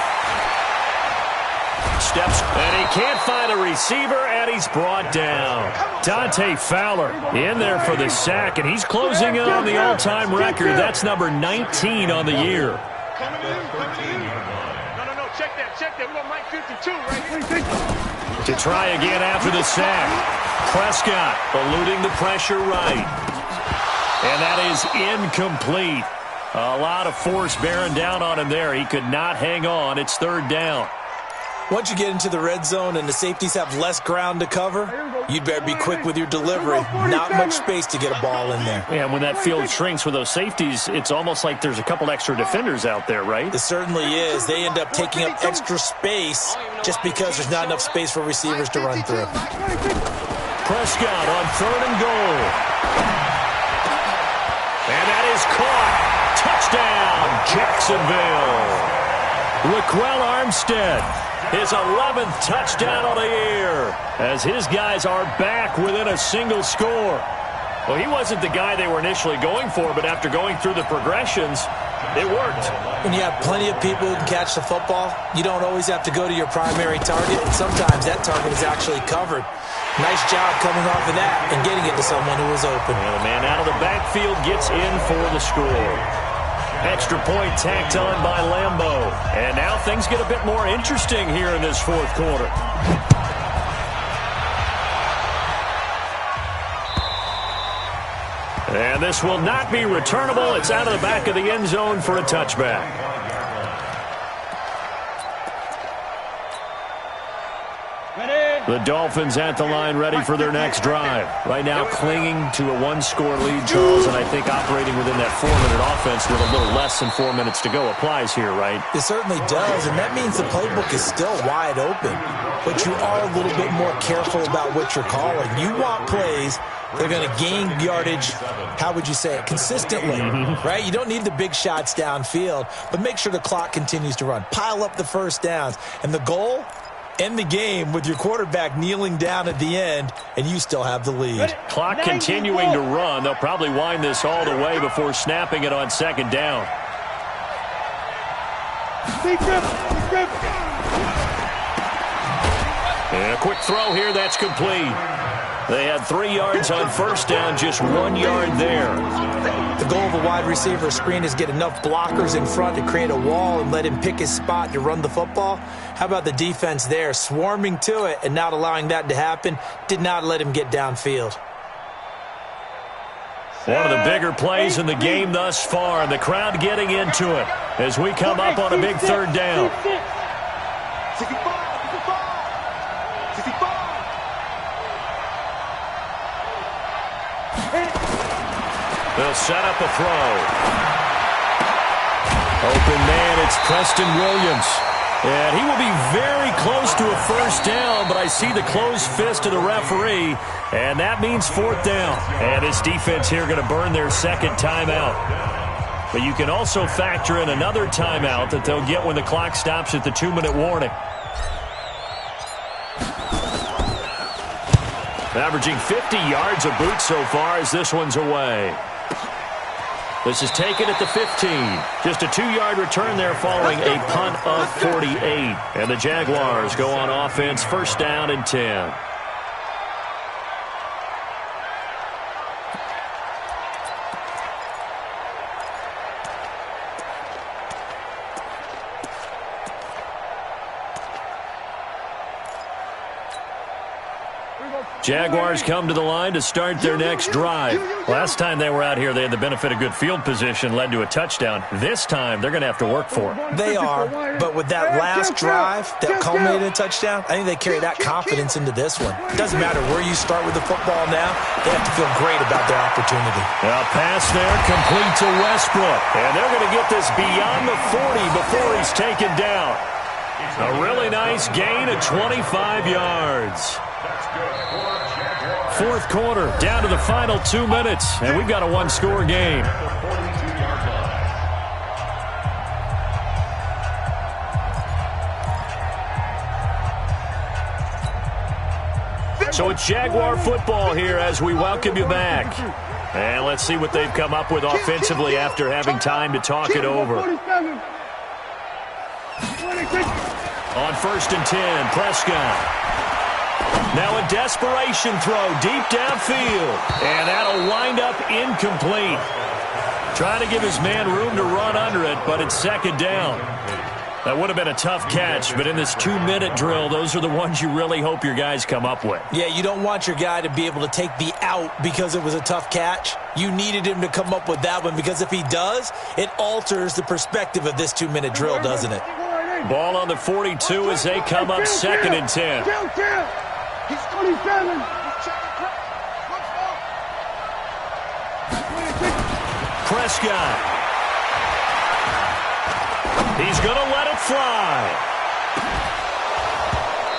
Steps, and he can't find a receiver, and he's brought down. Dante Fowler in there for the sack, and he's closing in on the all-time record. That's number 19 on the year. Coming to you. No. Check that. We got Mike 52 right here. To try again after the sack. Prescott eluding the pressure right. And that is incomplete. A lot of force bearing down on him there. He could not hang on. It's third down. Once you get into the red zone and the safeties have less ground to cover, you'd better be quick with your delivery. Not much space to get a ball in there. Yeah, when that field shrinks with those safeties, it's almost like there's a couple extra defenders out there, right? It certainly is. They end up taking up extra space just because there's not enough space for receivers to run through. Prescott on 3rd and goal. And that is caught. Touchdown, Jacksonville. Raquel Armstead, his 11th touchdown of the year, as his guys are back within a single score. Well, he wasn't the guy they were initially going for, but after going through the progressions, it worked. When you have plenty of people who can catch the football, you don't always have to go to your primary target, and sometimes that target is actually covered. Nice job coming off of that and getting it to someone who was open. And the man out of the backfield gets in for the score. Extra point tacked on by Lambeau. And now things get a bit more interesting here in this fourth quarter. And this will not be returnable. It's out of the back of the end zone for a touchback. The Dolphins at the line ready for their next drive. Right now clinging to a one-score lead, Charles, and I think operating within that 4-minute offense with a little less than 4 minutes to go applies here, right? It certainly does, and that means the playbook is still wide open. But you are a little bit more careful about what you're calling. You want plays that are going to gain yardage, how would you say it, consistently, right? You don't need the big shots downfield, but make sure the clock continues to run. Pile up the first downs. And the goal? End the game with your quarterback kneeling down at the end, and you still have the lead. Clock continuing to run. They'll probably wind this all the way before snapping it on second down. And a quick throw here, that's complete. They had 3 yards on first down, just 1 yard there. The goal of a wide receiver screen is get enough blockers in front to create a wall and let him pick his spot to run the football. How about the defense there, swarming to it and not allowing that to happen? Did not let him get downfield. One of the bigger plays in the game thus far, and the crowd getting into it as we come up on a big third down. 65. They'll set up a throw. Open man, it's Preston Williams. And he will be very close to a first down, but I see the closed fist of the referee, and that means fourth down. And this defense here going to burn their second timeout. But you can also factor in another timeout that they'll get when the clock stops at the 2-minute warning. Averaging 50 yards a boot so far as this one's away. This is taken at the 15. Just a 2-yard return there following a punt of 48. And the Jaguars go on offense, first down and 10. Jaguars come to the line to start their next drive. Last time they were out here, they had the benefit of good field position, led to a touchdown. This time, they're going to have to work for it. They are, but with that last drive that culminated in a touchdown, I think they carry that confidence into this one. It doesn't matter where you start with the football now. They have to feel great about their opportunity. A pass there, complete to Westbrook. And they're going to get this beyond the 40 before he's taken down. A really nice gain of 25 yards. Fourth quarter, down to the final 2 minutes, and we've got a one-score game. So it's Jaguar football here as we welcome you back. And let's see what they've come up with offensively after having time to talk it over. On 1st and 10, Prescott. Now a desperation throw deep downfield. And that'll wind up incomplete. Trying to give his man room to run under it, but it's 2nd down. That would have been a tough catch, but in this 2-minute drill, those are the ones you really hope your guys come up with. Yeah, you don't want your guy to be able to take the out because it was a tough catch. You needed him to come up with that one because if he does, it alters the perspective of this 2-minute drill, doesn't it? Ball on the 42 as they come up 2nd and 10. He's 27. Prescott. He's going to let it fly.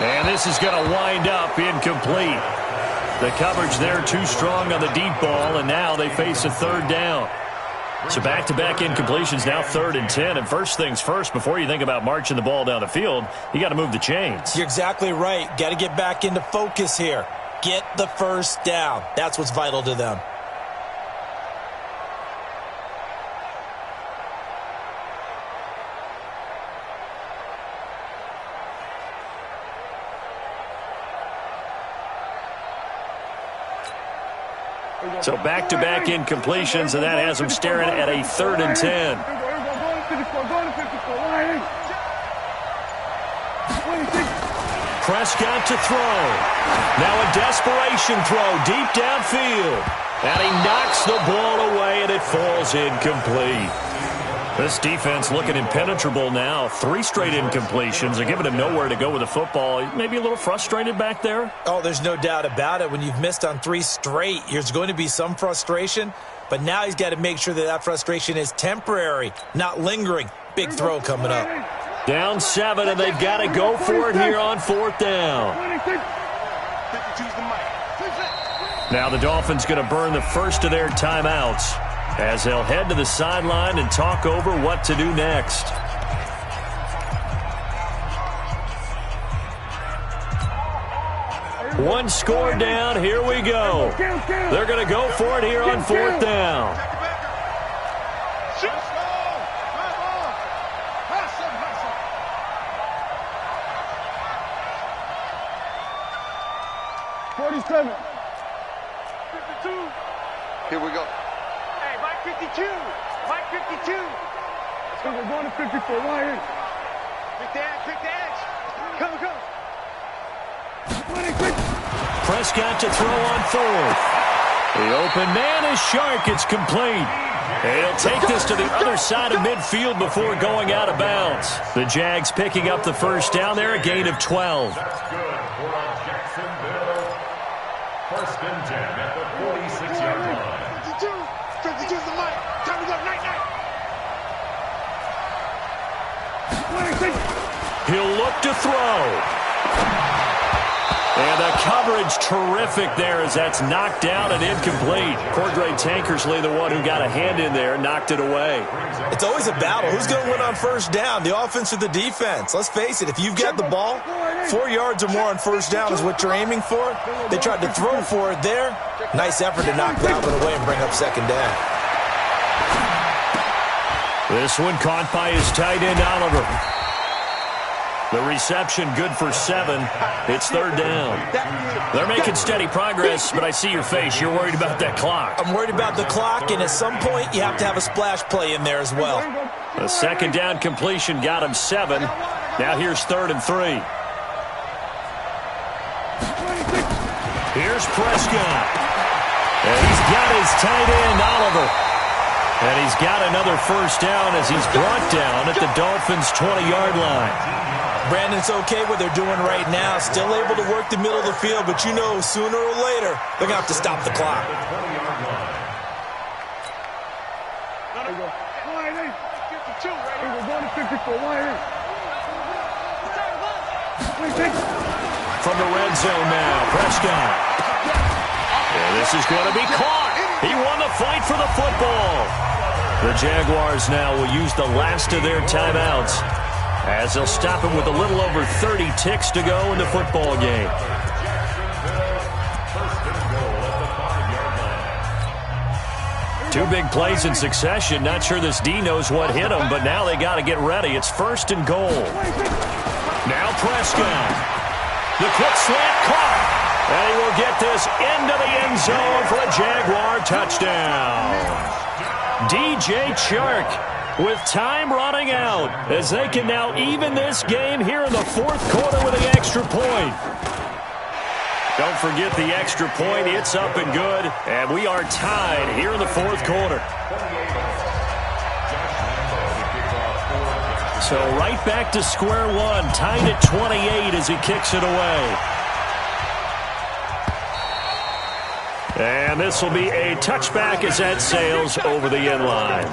And this is going to wind up incomplete. The coverage there too strong on the deep ball, and now they face a 3rd down. So back-to-back incompletions, now 3rd and 10. And first things first, before you think about marching the ball down the field, you got to move the chains. You're exactly right. Got to get back into focus here. Get the 1st down. That's what's vital to them. So back-to-back incompletions, and that has them staring at a 3rd and 10. Prescott to throw. Now a desperation throw deep downfield. And he knocks the ball away, and it falls incomplete. This defense looking impenetrable now. 3 straight incompletions. They're giving him nowhere to go with the football. Maybe a little frustrated back there? Oh, there's no doubt about it. When you've missed on 3 straight, there's going to be some frustration. But now he's got to make sure that that frustration is temporary, not lingering. Big throw coming up. Down 7, and they've got to go for it here on 4th down. Now the Dolphins going to burn the first of their timeouts as they'll head to the sideline and talk over what to do next. One score down, here we go. They're going to go for it here on 4th down. Here we go. Hey, Mike 52. Mike 52. We're going to 54. Right here. Pick the edge. Come. Prescott to throw on 4th. The open man is Shark. It's complete. He'll take this to the other side of midfield before going out of bounds. The Jags picking up the 1st down there, a gain of 12. That's good for Jacksonville. 1st and 10 at the 46-yard line. 52 is the mic. Time to go. Night. He'll look to throw. And the coverage terrific there as that's knocked down and incomplete. Cordray Tankersley, the one who got a hand in there, knocked it away. It's always a battle. Who's going to win on 1st down, the offense or the defense? Let's face it, if you've got the ball, 4 yards or more on 1st down is what you're aiming for. They tried to throw for it there. Nice effort to knock that one away and bring up 2nd down. This one caught by his tight end, Oliver. The reception good for 7. It's 3rd down. They're making steady progress, but I see your face. You're worried about that clock. I'm worried about the clock, and at some point you have to have a splash play in there as well. The 2nd down completion got him 7. Now here's 3rd and 3. Here's Prescott. And he's got his tight end, Oliver. And he's got another 1st down as he's brought down at the Dolphins' 20-yard line. Brandon's okay what they're doing right now. Still able to work the middle of the field, but you know sooner or later they're going to have to stop the clock. From the red zone now, Prescott. And this is going to be caught. He won the fight for the football. The Jaguars now will use the last of their timeouts as they'll stop him with a little over 30 ticks to go in the football game. Two big plays in succession. Not sure this D knows what hit him, but now they got to get ready. It's 1st and goal. Now Prescott. The quick slant caught. And he will get this into the end zone for a Jaguar touchdown. DJ Chark with time running out as they can now even this game here in the 4th quarter with an extra point. Don't forget the extra point. It's up and good. And we are tied here in the 4th quarter. So right back to square one. Tied at 28 as he kicks it away. And this will be a touchback as that sails over the end line.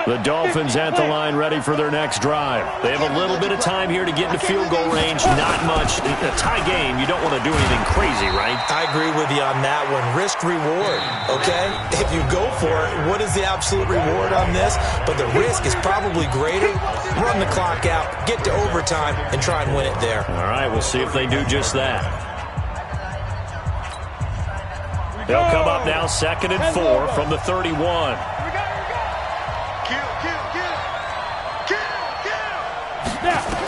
The Dolphins at the line ready for their next drive. They have a little bit of time here to get into field goal range. Not much. In a tie game, you don't want to do anything crazy, right? I agree with you on that one. Risk reward, okay? If you go for it, what is the absolute reward on this? But the risk is probably greater. Run the clock out, get to overtime, and try and win it there. All right, we'll see if they do just that. They'll come up now 2nd and 4 from the 31.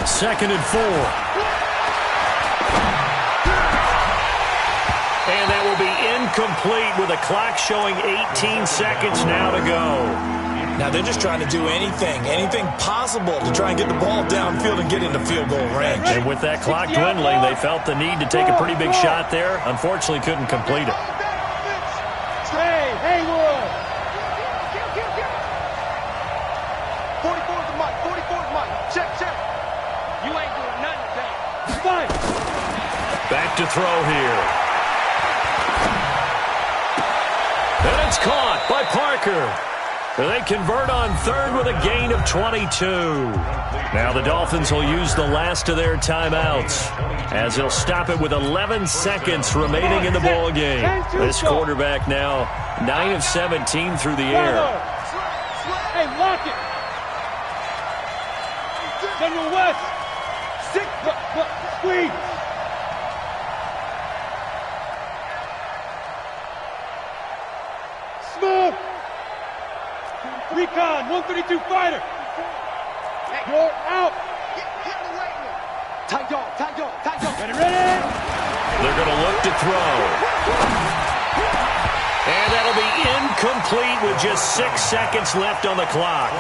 2nd and 4. And that will be incomplete with the clock showing 18 seconds now to go. Now they're just trying to do anything possible to try and get the ball downfield and get into field goal range. And with that clock dwindling, they felt the need to take a pretty big shot there. Unfortunately, couldn't complete it. Hey, Haywood! 44's the mic. 44's the mic. Check. You ain't doing nothing today. Fine. Back to throw here. And it's caught by Parker. They convert on 3rd with a gain of 22. Now the Dolphins will use the last of their timeouts as they'll stop it with 11 seconds remaining in the ball game. This quarterback now 9 of 17 through the air. Hey, lock it. General West. Squeeze. Smooth. Recon, 132 fighter. You're out. Hit the lightning. Tight dog. Ready? They're going to look to throw. And that'll be incomplete with just 6 seconds left on the clock.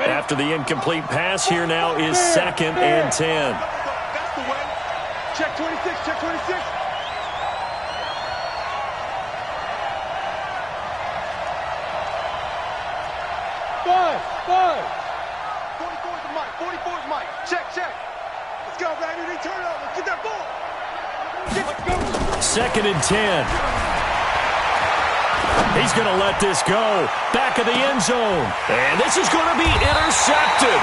After the incomplete pass, here now is 2nd and 10. That's the way. Check 26. 5. 44's the mic. 44's mic. Check. Let's go, baby. They turn it over. Get that ball. Let's go. 2nd and 10. He's going to let this go. Back of the end zone. And this is going to be intercepted.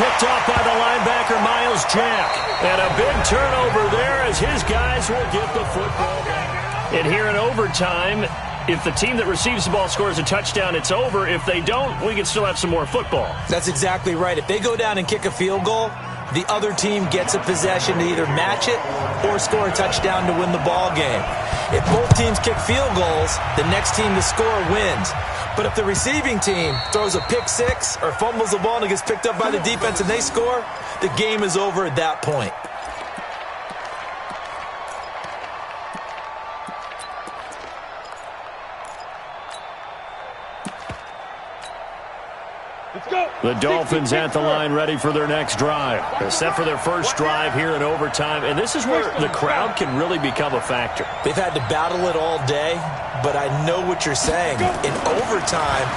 Picked off by the linebacker, Miles Jack. And a big turnover there as his guys will get the football back. And here in overtime, if the team that receives the ball scores a touchdown, it's over. If they don't, we can still have some more football. That's exactly right. If they go down and kick a field goal, the other team gets a possession to either match it or score a touchdown to win the ball game. If both teams kick field goals, the next team to score wins. But if the receiving team throws a pick six or fumbles the ball and it gets picked up by the defense and they score, the game is over at that point. The Dolphins at the line ready for their next drive. They're set for their first drive here in overtime, and this is where the crowd can really become a factor. They've had to battle it all day, but I know what you're saying. In overtime,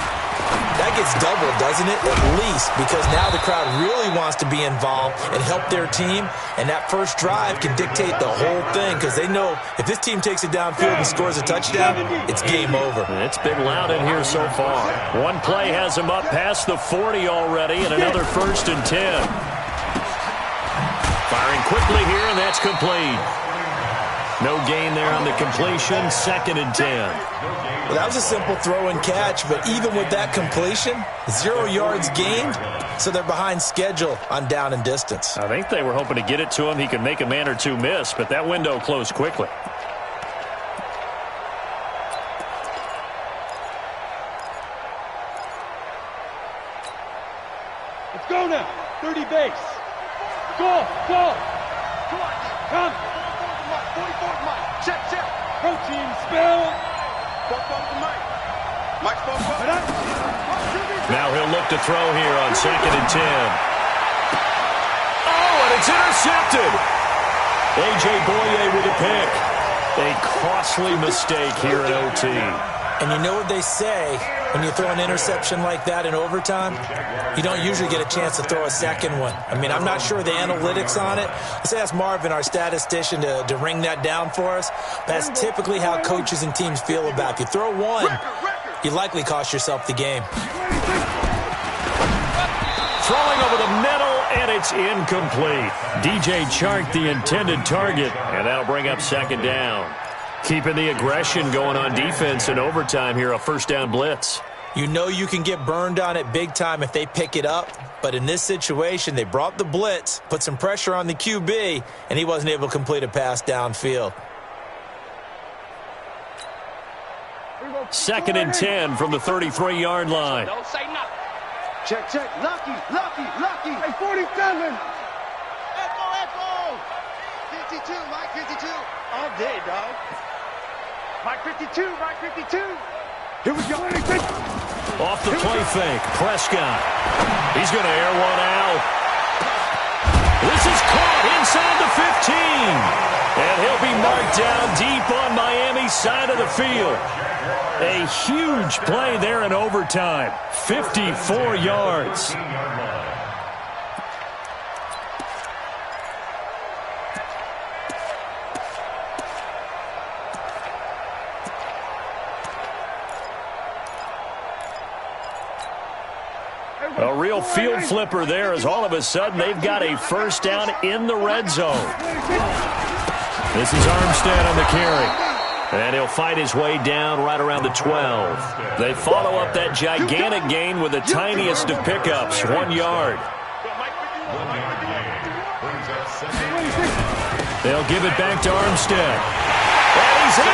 That gets doubled, doesn't it? At least, because now the crowd really wants to be involved and help their team, and that first drive can dictate the whole thing because they know if this team takes it downfield and scores a touchdown, it's game over. It's been loud in here so far. One play has him up past the 40 already, and another 1st and 10. Firing quickly here, and that's complete. No gain there on the completion, 2nd and 10. Well, that was a simple throw and catch, but even with that completion, 0 yards gained, so they're behind schedule on down and distance. I think they were hoping to get it to him. He could make a man or two miss, but that window closed quickly. Let's go now. 30 base. Go. Come. 44's Mike. Check. Protein spill. Mike. Now he'll look to throw here on 2nd and 10. Oh, and it's intercepted. A.J. Boye with a pick. A costly mistake here at OT. And you know what they say, when you throw an interception like that in overtime, you don't usually get a chance to throw a second one. I mean, I'm not sure the analytics on it. Let's ask Marvin, our statistician, to ring that down for us. That's typically how coaches and teams feel about it. If you throw one, you likely cost yourself the game. Throwing over the middle, and it's incomplete. DJ Chark, the intended target, and that'll bring up 2nd down. Keeping the aggression going on defense in overtime here, a 1st down blitz. You know you can get burned on it big time if they pick it up, but in this situation, they brought the blitz, put some pressure on the QB, and he wasn't able to complete a pass downfield. 2nd and 10 from the 33-yard line. Don't say nothing. Check. Lucky. Hey, 47. Echo. 52, Mike 52. All day, dog. Mike 52. Here we go. Off the play fake, Prescott. He's going to air one out. This is caught inside the 15. And he'll be marked down deep on Miami's side of the field. A huge play there in overtime. 54 yards. A real field flipper there as all of a sudden they've got a 1st down in the red zone. This is Armstead on the carry. And he'll fight his way down right around the 12. They follow up that gigantic gain with the tiniest of pickups, 1 yard. They'll give it back to Armstead. And he's in!